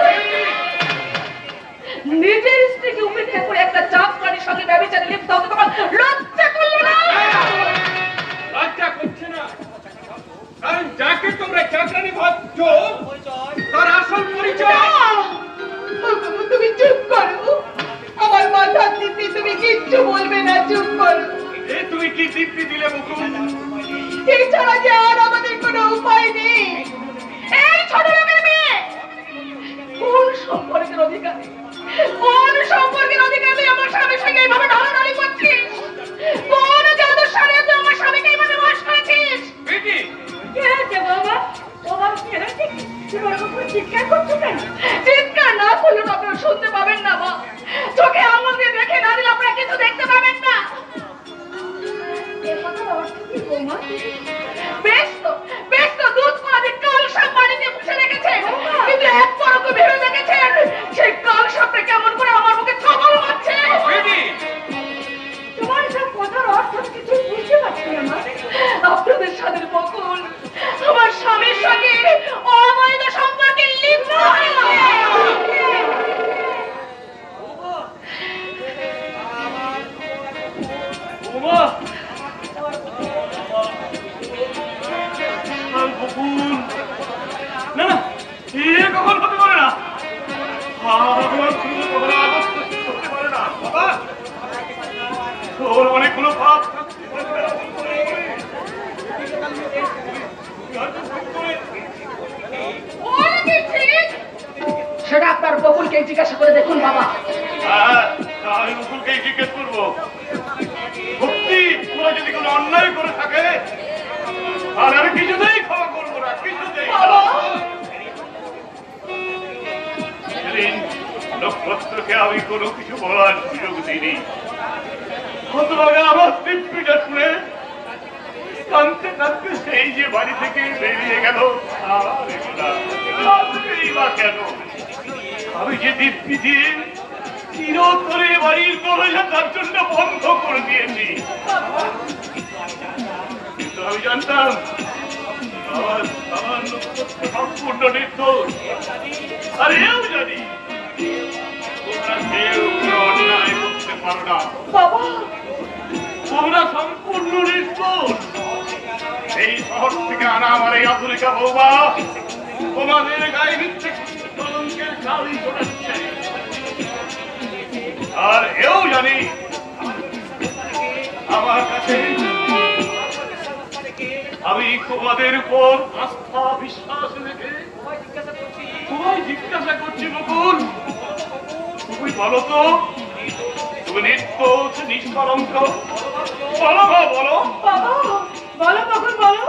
নিজের স্ত্রীকে উপেক্ষা করে একটা চাপ প্রাণীর সঙ্গে ব্যভিচারে লিপ্ত হতে তোমার লজ্জা করলো না? লজ্জা করছে না, কারণ যাকে তোমরা চাকরানি ভাবছো তার আসল পরিচয়। তুমি চুপ করো, আমার মাথার দিতে তুমি কিচ্ছু বলবে না, চুপ করো। এ তুমি কি তৃপ্তি দিলে বকুল? এছাড়া যে আর আমাদের কোনো উপায় নেই। এই ছোট লোকের মেয়ে কোন সম্পর্কের অধিকার, কোন সম্পর্কের অধিকার তুই আমার স্বামীর সঙ্গে এইভাবে ঢলাঢলি করছিস? কোন জাদুর সারে তুই আমার স্বামীকে এইভাবে বাস করেছিস? বেটি, কি হয়েছে বাবা? তোমার কি হয়েছে? তোমার উপর চিৎকার করছো কেন? চিৎকার না করলে তো আপনারা শুনতে পাবেন না মা, চোখে আঙুল দিয়ে দেখে না দিলে আপনারা কিছু দেখতে পাবেন না। এ কথার অর্থ কি বৌমা? বেশ তো দুধ কোয়াদি কাল সাপ পানিতে মুছে রেখেছে, কিন্তু এক পরকে ভেবে দেখেছেন সেই কাল সাপটা কেমন করে আমার মুখে ছবল মারছে? বেটি, তোমার সব কথার অর্থ কিছু বুঝতে পারছি না মা। আপনাদের সাথে বকুল আমার স্বামীর সঙ্গে অবৈধ সম্পর্কে লিপ্ত হয়েছে। ওমা, আর বকুল, না না, এ কখন হতে পারে না। আমার শুধু কখনো আদর্শ হতে পারে না। বাবা, ওর অনেকগুলো ভাব সেটা আপনার বকুলকে জিজ্ঞাসা করে দেখুন বাবা। আমি বকুলকেই জিজ্ঞেস করবো, সত্যি তোরা যদি কোনো অন্যায় করে থাকে আর আমি কিছুতেই ক্ষমা করবো না, কিছুতেই। বাবা, সেদিন নক্ষত্রকে আমি কোনো কিছু বলার সুযোগ দিইনি। হতভাগা আমার পিঠপিটা শুনে কাঁদতে কাঁদতে সেই যে বাড়ি থেকে বেরিয়ে গেল, কেন আমি যে দিব্যি দিয়ে চিরতরে বাড়ির দরজা তার জন্য বন্ধ করে দিয়েছি। কিন্তু আমি জানতাম আমার নক্ষত্র সম্পূর্ণ নির্দোষ। আর এও জানি তোমরা কেউ কোনো অন্যায় করতে পারো না, বাবা তোমরা সম্পূর্ণ নির্দোষ। এই শহর থেকে আনা আমার এই আধুনিকা বৌমা তোমাদের গায়ে মিথ্যে কলঙ্কের কালি ছড়াচ্ছে। আর এও জানি আমার কাছে আমি তোমাদের উপর আস্থা বিশ্বাস রেখে তোমায় জিজ্ঞাসা করছি বকুল, তুমি বলো তো, তুমি নির্দোষ নিষ্কলঙ্ক? বলো গো, বলো। বাবা বলো বকুল বলো,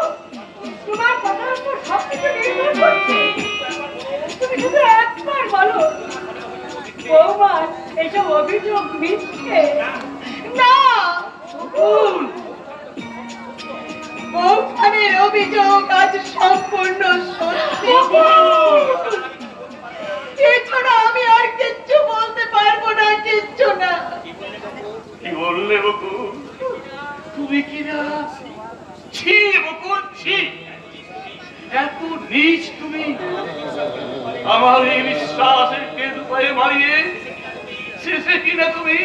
তোমার কথার উপর সবকিছু নির্ভর করছে। তুমি শুধু একবার বলো বৌমার এসব অভিযোগ মিথ্যে না। বকুল বৌখানের অভিযোগ আজ সম্পূর্ণ সত্যি। এছাড়া আমি আর কিচ্ছু বলতে পারবো না, কিচ্ছু না। কি বললে বকুল? তুমি কি না? ছি বকুল, ছি! এত নীচ তুমি! আমার এই বিশ্বাসের কেতু পায়ে মারিয়ে শেষে কিনা তুমি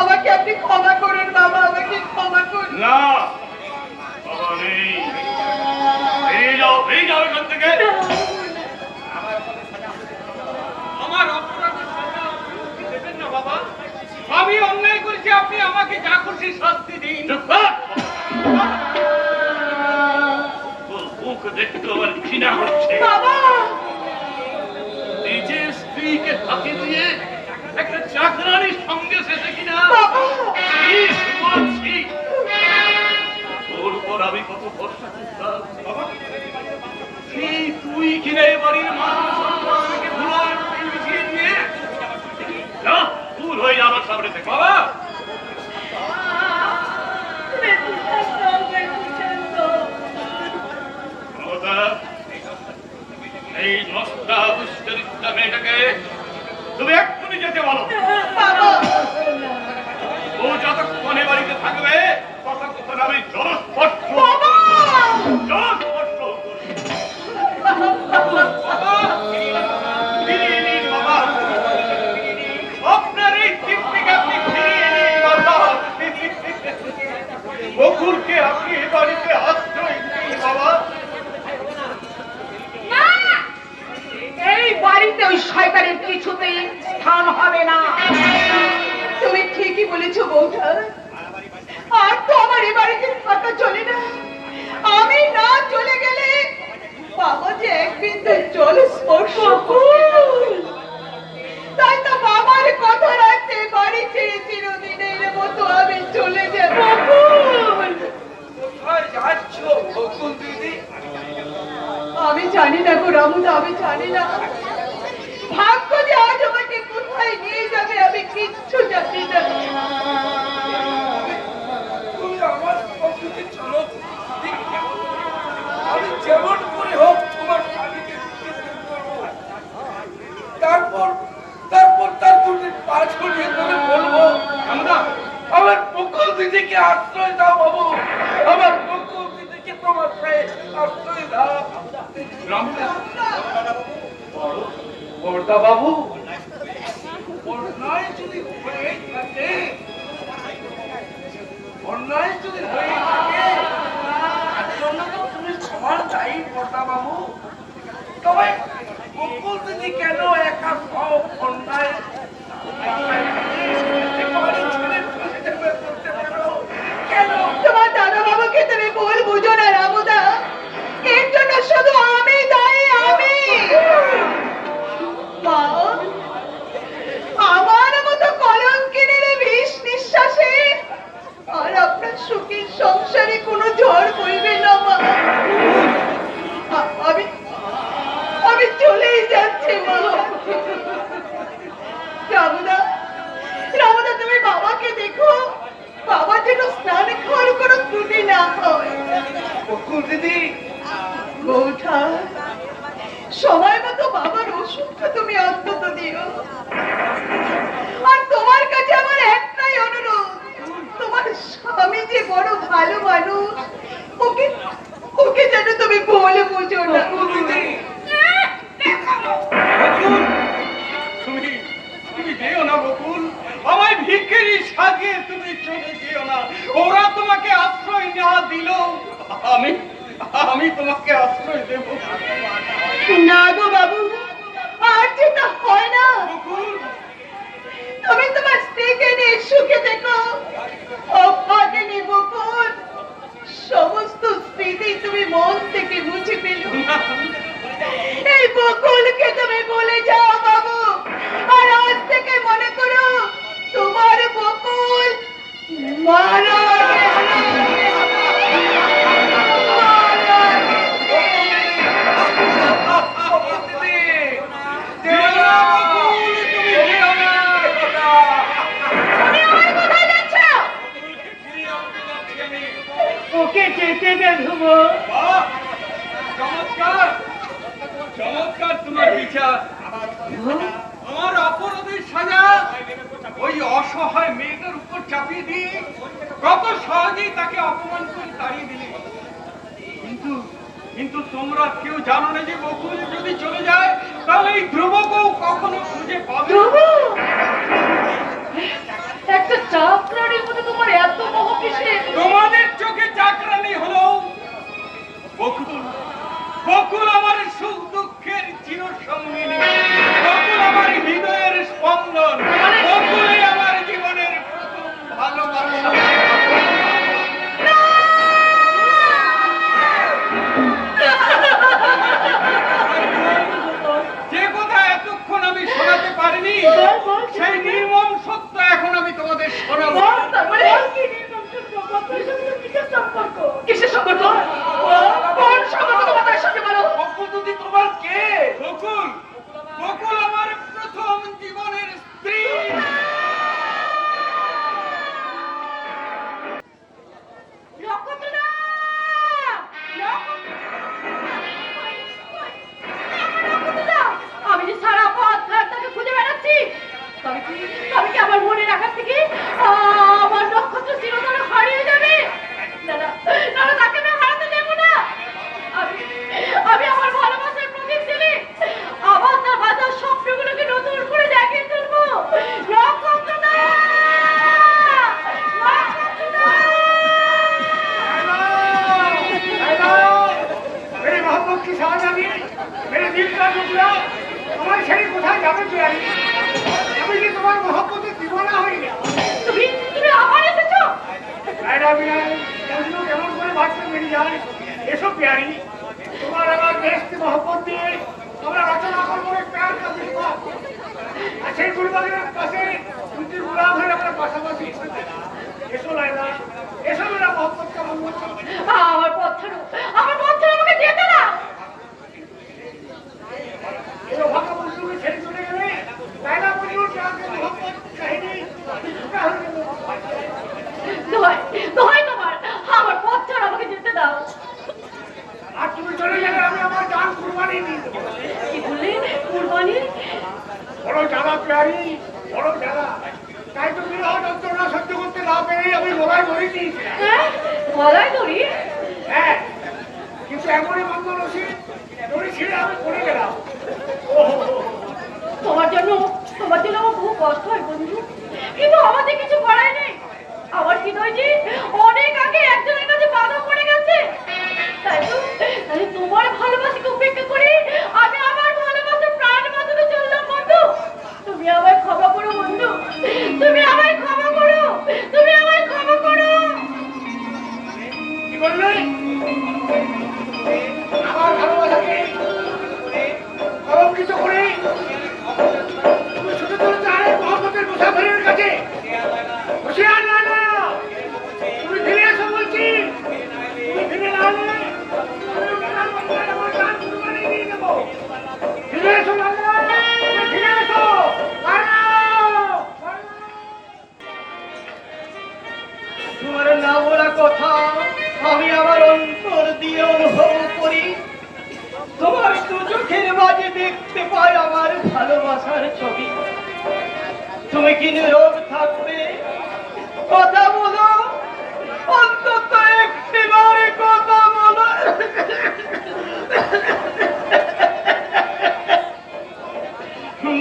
আমাকে আপনি ক্ষমা করুন বাবা, আমাকে ক্ষমা করুন। না বাবা নেই, এই যাও এখান থেকে। আমার অপরাধের সাজা আপনি দেবেন না বাবা। আমি অন্যায় করেছি, আপনি আমাকে যা খুশি শাস্তি দিন। চুপ কর! তোর মুখ দেখতে আমার ঘৃণা হচ্ছে। বাবা নিজের স্ত্রীকে ফাঁকি দিয়ে একটা চাকরানির সঙ্গে শেষে কিনা বাবা তোর উপর আমি কত ভরসা করতাম। তুই কিনা এ বাড়ির মানুষ সন্তানকে ধুলোয় মিশিয়ে দিয়ে যা, দূর হয়ে আমার সামনে থেকে। বাবা এই নষ্টা দুশ্চরিত্রা মেয়েটাকে তুমি এক্ষুনি যেতে বলো। বাবা ও যতক্ষণ এ বাড়িতে থাকবে ততক্ষণ আমি জলস্পর্শ বাবা জলস্পর্শ ফিরিয়ে নিন বাবা, আপনার এই দিকটিকে আপনি ফিরিয়ে নিন বাবা। বকুলকে আপনি এ বাড়িতে আশ্রয় দিন বাবা। না, এই বাড়িতে ওই শয়তানের কিছুতেই স্থান হবে না। তুমি ঠিকই বলেছো বৌঠা, আর তো আমার এই বাড়িতে থাকা চলে না। আমি না চলে গেলে বাবা যে এক বিন্দু জল স্পর্শ করবে না। তাই তো বাবার কথা রাখতে বাড়ি ছেড়ে চিরদিনের মতো আমি চলে যাব। কোথায় যাচ্ছ বকুল দিদি? আমি জানি না গো রামুদা, আমি জানি না। ভাগ্য যে আজ আমাকে কোথায় নিয়ে যাবে আমি কিচ্ছু জানি না। তুমি আমার পক্ষে চলো, আমি যেমন করে হোক তোমার স্বামীকে তারপর তার দুটি পা ছড়িয়ে ধরে বলবো, আমার বকুল দিদিকে আশ্রয় দাও বাবু, আমার বকুল দিদিকে তোমার পায়ে আশ্রয় দাও। বড়দা বাবু, অন্যায় যদি হয়ে থাকে, অন্যায় যদি হয়ে থাকে তার জন্য তো তুমি সমান দায়ী বড়দা বাবু। তবে বকুল দিদি কেন একা সব অন্যায় কেন? তোমার দাদা বাবাকে তুমি ভুল বুঝো না রামুদা, এর জন্য শুধু আমি দায়ী, আমি। মা, আমার মতো কলঙ্কিনীর বিষ নিঃশ্বাসে আর আপনার সুখের সংসারে কোনো ঝড় বইবে না মা। আমি চলেই যাচ্ছি স্নান খাওয়ার কোনো ত্রুটি না হয়। বকুল দিদি, বৌঠা, সময় মতো বাবার ওষুধটা তুমি অন্তত দিও। আর তোমার কাছে আমার একটাই অনুরোধ, তোমার স্বামী যে বড় ভালো মানুষ, ওকে ওকে যেন তুমি বলে বুঝো না। বকুল দিদি, বকুল, তুমি তুমি যেও না বকুল, আমায় ভিখারি সাজিয়ে তুমি চলে যেও না। ওরা তোমাকে আশ্রয় না দিল, আমি আমি তোমাকে আশ্রয় দেব। না গো বাবু, আর যেটা হয় না। বকুল, তুমি তোমার স্ত্রীকে নিয়ে সুখে দেখো, অভাগিনী বকুল। সমস্ত স্মৃতি তুমি মন থেকে মুছে ফেলো। এই বকুলকে তুমি বলে যাও বাবু, আর আজ থেকে মনে করো তোমার বকুল মারা গেছে। মারা গেছে। বকুল দিদি, যেও না বকুল, তুমি যেও না। তুমি আমার কোথায় যাচ্ছ? ওকে যেতে দেবো। বাহ, চমৎকার চমৎকার তোমার বিচার। আমার অপরাধের সাজা ওই অসহায় মেয়েটার উপর চাপিয়ে দিয়ে কত সহজেই তাকে অপমান করে তাড়িয়ে দিলে। কিন্তু কিন্তু তোমরা কেউ জানো না যে বকুল যদি চলে যায় তাহলে এই ধ্রুবকেও কখনো খুঁজে পাবে না। ধ্রুব, একটা চাকরানির মধ্যে তোমার এত মোহ কিসের? তোমাদের চোখে চাকরানি হলো বকুল। বকুল আমার সুখ দুঃখের চিরসঙ্গিনী, বকুল আমার হৃদয়ের স্পন্দন, বকুলই আমার জীবনের প্রথম ভালোবাসা। যে কথা এতক্ষণ আমি শোনাতে পারিনি, সেই নির্মম সত্য এখন আমি তোমাদের শোনাবো। কিসের সম্পর্ক? কোন সম্পর্ক তোমাদের সাথে বলো? বকুল দিদি তোমার কে? বকুল, বকুল আমার প্রথম জীবনের স্ত্রী। নক্ষত্রদা! নক্ষত্রদা! আমি যে সারা পথ ঘাট তাকে খুঁজে বেড়াচ্ছি। তবে কি আমার মনে রাখার থেকে আমার নক্ষত্র চিরতরে হারিয়ে যাবে? না না না না, তাকে আমি হারাতে দেবো না। আমি আমি আমার ভালোবাসার প্রদীপ ছেলে আবার তার বাজার স্বপ্নগুলোকে নতুন করে জাগিয়ে তুলবো। নক্ষত্রদা! নক্ষত্রদা! मेरे मोहब्बत की शाहजादी, मेरे दिल का टुकड़ा, তোমার ছেড়ে কোথায় যাবে প্রিয়ারি? আমি কি তোমার মোহব্বতে দিওয়ানা হয়ে গেছি? তুমি তুমি আবার এসেছো? রায়না বিনাই, জানো কেমন করে ভাবতে বেরিয়ে যায়? এসো প্রিয়ারি, তোমার আমার বেশি মোহব্বত দিয়ে আমরা রচনা করবো এক প্যার কা বিস্তার। আর সেই গুলবাগের পাশে দুটি গুলাম হয়ে আমরা পাশাপাশি। এসো লাইলা, এসো মেরা মোহব্বত কা মঙ্গল। আমার পথ ছাড়ো, আমার পথ ছাড়ো, আমাকে যেতে না। এই অভাগা বন্ধুকে ছেড়ে চলে গেলে লাইলা মজনুর প্যার কা মোহব্বত কাহিনী ঝুঁকা হয়ে গেল। দোহাই দোহাই তোমার, আমার পথ ছাড়ো, আমাকে যেতে দাও। আর তুমি চলে গেলে আমি আমার জান কুরবানি দিয়ে দেবো। কি বললে? কুরবানি? বড় জ্বালা প্যারি, বড় জ্বালা। তাই তো বিরহ যন্ত্রণা সহ্য করতে না পেরে আমি গলায় ধরে দিয়েছি। হ্যাঁ, গলায় দড়ি? হ্যাঁ, কিন্তু এমনই বন্ধন ওষি দড়ি ছিঁড়ে আমি পড়ে গেলাম। তোমার জন্য আমার বহু কষ্ট হয় বন্ধু, কিন্তু আমাদের কিছু করাই নেই। আমার হৃদয় যে অনেক আগে একজনের কাছে বাধা পড়ে গেছে। তাই তোমার ভালোবাসাকে উপেক্ষা করে আমি আমার ভালোবাসার প্রাণ বাঁচাতে চললাম বন্ধু। তুমি আমায় ক্ষমা করো বন্ধু, তুমি আমায় ক্ষমা করো, তুমি আমায় ক্ষমা করো। কি বললে? আমার ভালোবাসাকে কলঙ্কিত করে তুমি ছুটে চলেছো আরেক মহব্বতের মুসাফিরের কাছে। হুঁশিয়ার না না, তুমি ফিরে এসো বলছি। তুমি ফিরে না এলে আমি আমার জান কুরবানি দিয়ে দেবো। ফিরে এসো না না, তুমি ফিরে এসো। তোমার দু চোখের মাঝে দেখতে পাই আমার ভালোবাসার ছবি। তুমি কি নীরব থাকবে? কথা বলো, অন্তত একটিবার কথা বলো।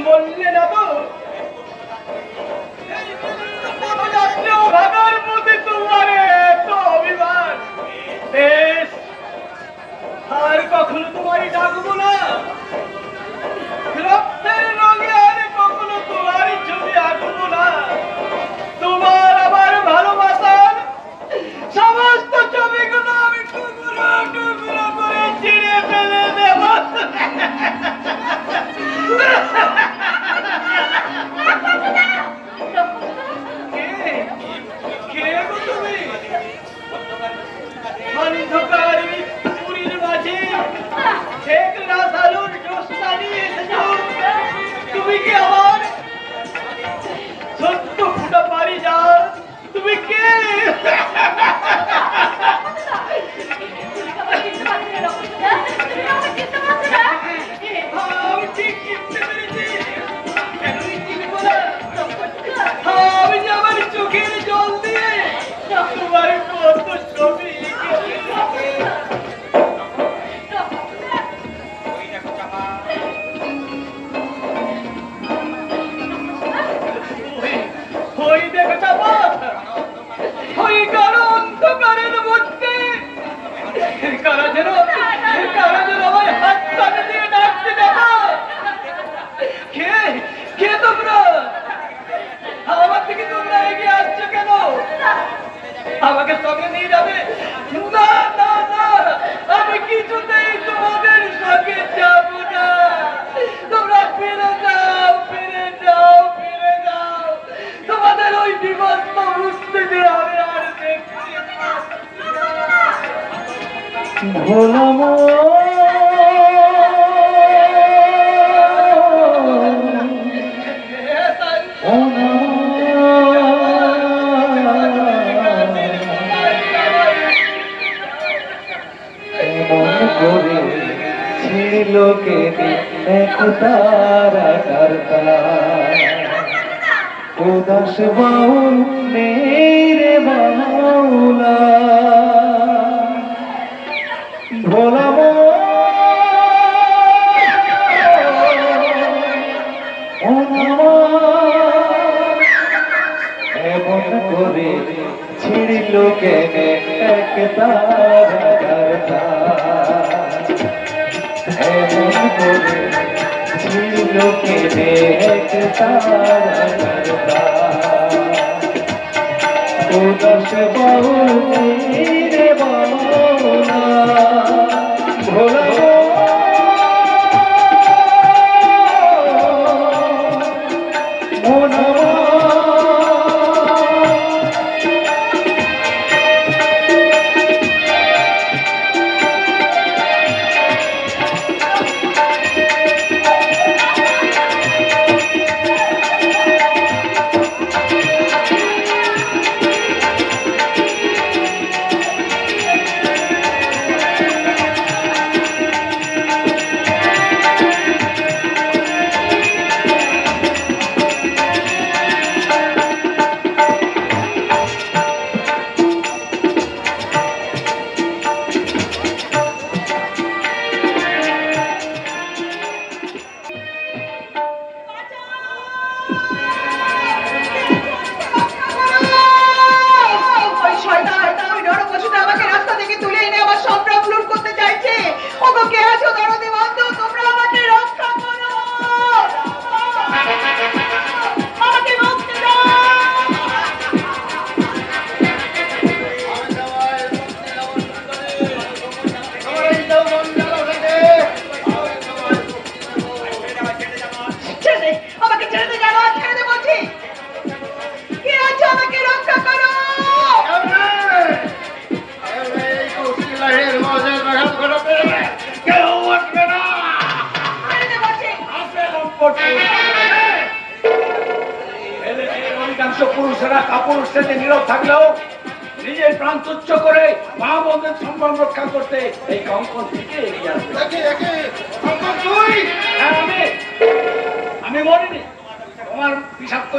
বললে না তো? ভাগার প্রতি তোমার এত অভিমান, বেশ, আর কখনো তোমারই ডাকবো না। রক্তের রঙে আর কখনো তোমারই ছবি আঁকবো না। তোমার আমার ভালোবাসার সমস্ত ছবিগুলো আমি টুকরো টুকরো করে ছিঁড়ে ফেলে দেব। কে গো তুমি? অন্ধকার পুরীর মাঝে এক রাত আলোর জ্যোৎস্না নিয়ে এসেছো। তুমি কি আমার ছোট্ট ফুটা পারি যা? তুমি কে? আমি ঠিক চিনতে পেরেছি। কেনই চিনবো না? আমি যে আমার চোখের জল দিয়ে তোমার কত ছবি ওই দেখো চাপা, ওই কারো অন্ধকারের মধ্যে কারা যেন আমার হাত কাটে দিয়ে ডাকতে দেখো। কে কে তোমরা? আমার থেকে তোমরা এগিয়ে আসছো কেন? আমাকে সঙ্গে নিয়ে যাবে? না না না, আমি কিছুতেই তোমাদের সঙ্গে যাব না। তোমরা ফিরে যাও, ফিরে যাও, ফিরে যাও। তোমাদের ওই বিভৎস উপস্থিতি আমি আর দেখতে পাচ্ছি না। ভোলা করে ছিল কে এক তারা করতা উদাস বাউল মেরে বাউলা ভোলা এমন করে ছিড়িল কেনে এক তারা করতা এমন করে ছিড়িল কেনে এক তারা করতা উদাস বাউল মেরে বাউলা ভোলা পুরুষেরা কাপড় সেজে নীরব থাকলেও নিজের প্রাণ তুচ্ছ করে মা বোনদের সম্মান রক্ষা করতে এই কঙ্কন থেকে এগিয়ে আসবে।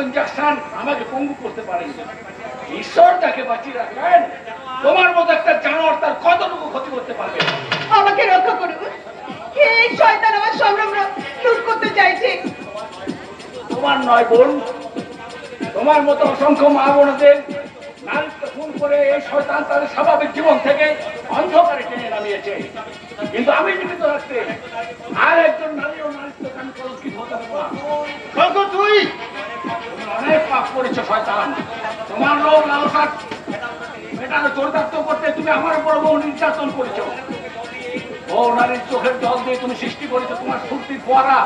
ইঞ্জেকশন আমাকে পঙ্গু করতে পারেনি। ঈশ্বর তাকে বাঁচিয়ে রাখলেন। তোমার মতো একটা জানোয়ার তার কতটুকু ক্ষতি করতে পারবে? আমাকে রক্ষা করুন, এই শয়তান আমার সম্ভ্রম লুট করতে চাইছে। তোমার নয় বোন, তোমার মতো অসংখ্য মা বোনদের নারীত্ব খুন করে এই শয়তান তাদের স্বাভাবিক জীবন থেকে অন্ধকারে টেনে নামিয়েছে। কিন্তু আমি জীবিত রাখতে আর একজন নারী ও নারীত্ব আমি কলঙ্কিত হতে পারবো না। শঙ্কর, তুই তুমি অনেক পাপ করেছো শয়তান। তোমার লোক লালসা মেটানো চরিতার্থ করতে তুমি আমার উপর বহু নির্যাতন করেছো। বহু নারীর চোখের জল দিয়ে তুমি সৃষ্টি করেছো তোমার স্ফূর্তির ফোয়ারা।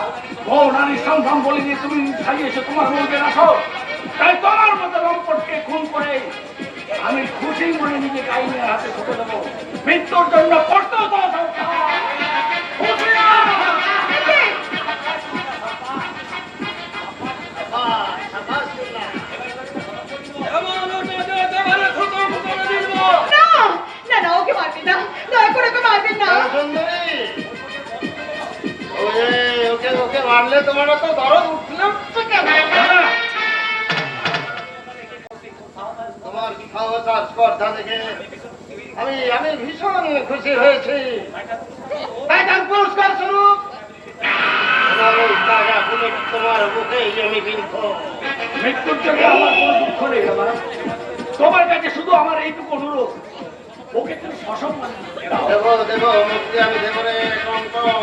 বহু নারীর সংগ্রাম বলে দিয়ে তুমি সাজিয়েছো তোমার মৌজের আসর। তাই তোমার মতো লম্পটকে খুন করে আমি খুশি মনে নিজেকে আইনের হাতে ছুটে দেবো। মৃত্যুর জন্য করতেও তো না না না, ওকে মারবেন না, দয়া করে ওকে মারবেন না। সুন্দরী, ওকে ওকে মারলে তোমার তো দরদ উঠলো কেন? তোমার সাহস আর স্পর্ধা দেখে আমি আমি ভীষণ খুশি হয়েছি। তাই তার পুরস্কার স্বরূপ তোমার ওই তাজা বুলেট তোমার বুকে আমি বিন্ধ। মৃত্যুর জন্য আমার কোনো দুঃখ নেই বাবা। তোমার কাছে শুধু আমার এইটুকু অনুরোধ, ওকে তুমি সসম্মানে দাও। দেব দেব, মুক্তি আমি দেব রে কঙ্কন।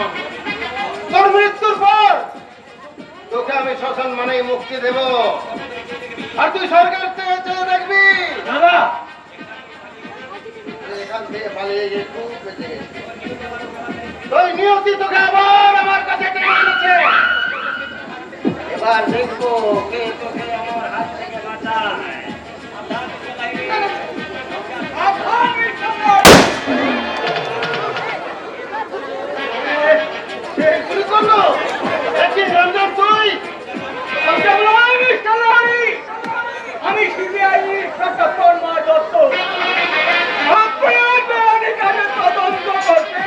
তোর মৃত্যুর পর তোকে আমি শ্মশান মানেই মুক্তি দেব। আর তুই সরকার থেকে চেয়ে দেখবি দাদা, এখান থেকে পালিয়ে গিয়ে খুব বেঁচে গেছে। ওই নিয়তি তোকে আবার আমার কাছে টেনে এনেছে। এবার দেখবো কে তোকে আমার হাত থেকে বাঁচায়। কি করলো? একদিন রঞ্জন তুই আমি সিবিআই ইন্সপেক্টর মা দত্ত। তদন্ত করতে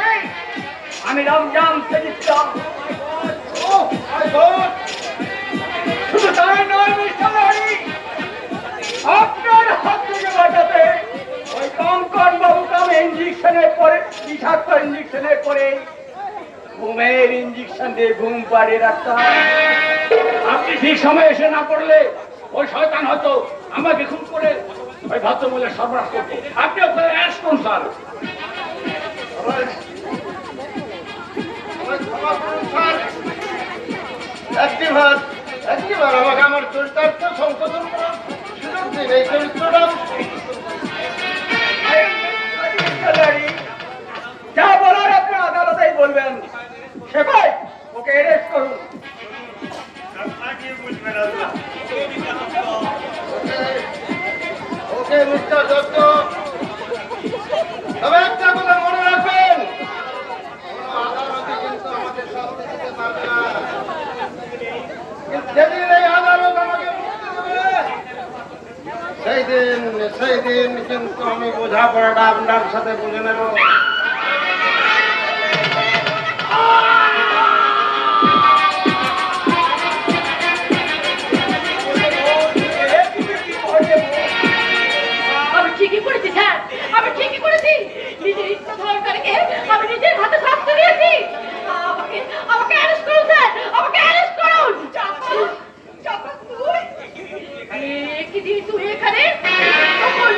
আমি রমজান সেদিকটা। শুধু তাই নয় মিস্টার রানী, আপনার হাত থেকে বাঁচাতে ওই কঙ্কন বাবুকে আমি ইঞ্জেকশনের পরে, বিষাক্ত ইঞ্জেকশনের পরে ঘুমের ইঞ্জেকশন দিয়ে ঘুম পাড়িয়ে রাখতে হয়। আপনি ঠিক সময় এসে না পড়লে ওই শয়তান হয়তো আমাকে খুন করে ওই ভদ্রমূল্যের সরবরাহ করতো। আপনি ওকে অ্যারেস্ট করুন স্যার। একটিবার আমাকে আমার চরিতার্থ সংশোধন করার সুযোগ দিন। এই চরিত্রটা যা বলার আপনি আদালতেই বলবেন। সেবাই ওকে অ্যারেস্ট করুন। ওকে মিস্টার দত্ত, তবে একটা কথা মনে রাখবেন, কোনো আদালতে কিন্তু আমাদের শাস্তি দিতে পারবে না। যেদিন এই আদালত আমাকে মুক্তি দেবে, সেই দিন কিন্তু আমি বোঝাপড়াটা আপনার সাথে বুঝে নেব। আমি ঠিকই করেছি স্যার, আমি ঠিকই করেছি। নিজের ইচ্ছা ধারণকারীকে আমি নিজের হাতে শাস্তি দিয়েছি। আমাকে আমাকে অ্যারেস্ট করুন স্যার, আমাকে অ্যারেস্ট করুন। চাপা চাপা, তুই কি দিয়ে তুই এখানে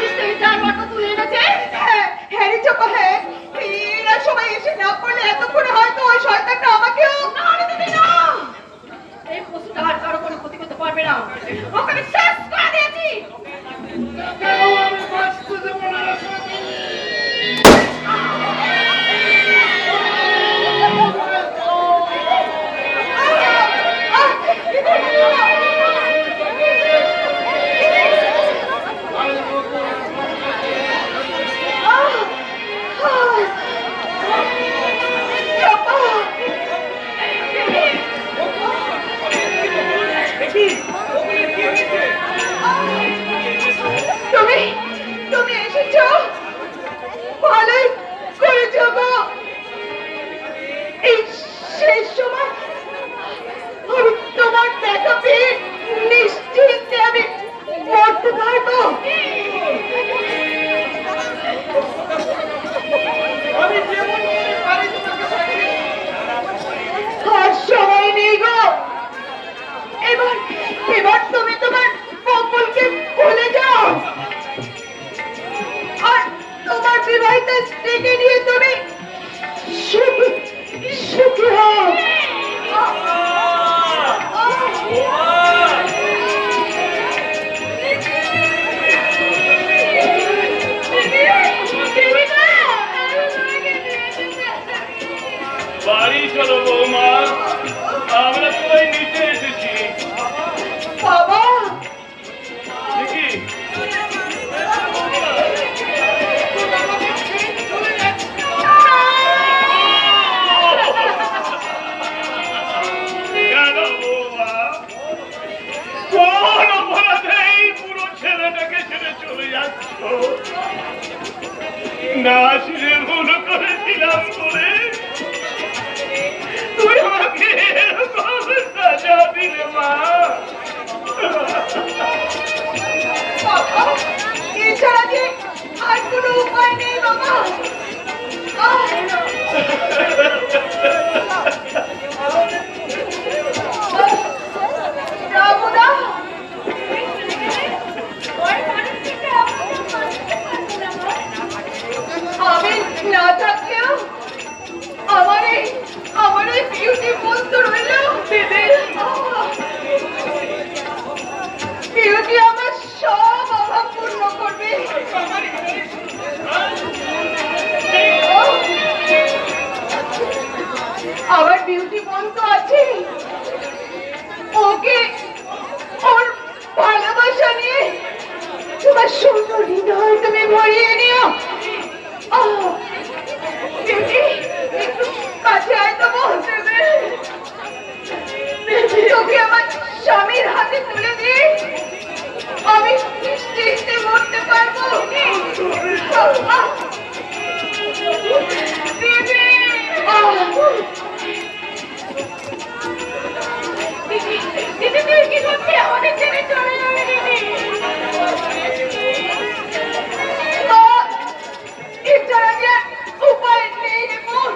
নিশ্চয়ই যার বাটা তুলে এনেছে। হ্যাঁ রে চাপা, হ্যাঁ এরা সবাই এসে না পড়লে এতক্ষণে হয়তো ওই শয়তানটা আমাকেও। না রে দিদি না, এই পশুটা আর কারো কোনো ক্ষতি করতে পারবে না। ওকে আমি শেষ করে দিয়েছি। না আসলে ভুল করেছিলাম বলে তুই আমাকে এরকম সাজা দিলে মা। বাবা, এছাড়া যে আর কোনো উপায় নেই বাবা। রামুদা, আমি না থাকলেও আমার এই বিউটিফুল তো রইল দিদি। বিউটি আমার সব অভাব পূর্ণ করবে। আমার বিউটি বোন তো আছে, ওকে ওর ভালোবাসা নিয়ে তোমার সুন্দর হৃদয় তুমি ভরিয়ে নিও। বিউটি, একটু কাছে আয় তো বোন। তোকে আমার স্বামীর হাতে তুলে দিয়ে আমি নিশ্চিন্তে মরতে পারবো। দিদি, তুই কি করছিস? আমাদের ছেড়ে চলে যাবে দিদি। এছাড়া যে উপায় নেই রে বোন।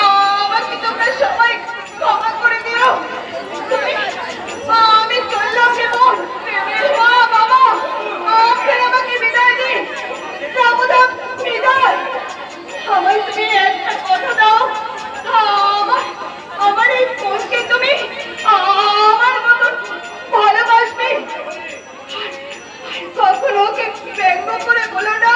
আমাকে তোমরা সবাই ক্ষমা করে দিও। আমি চললাম রে বোন। মা, বাবা, আপনারা আমাকে বিদায় দিন। রামুদা, বিদায়। আমায় তুমি একটা কথা দাও, আমার এই বোনকে তুমি আমার মতন ভালোবাসবে। কখনো ওকে ব্যঙ্গ করে বলো না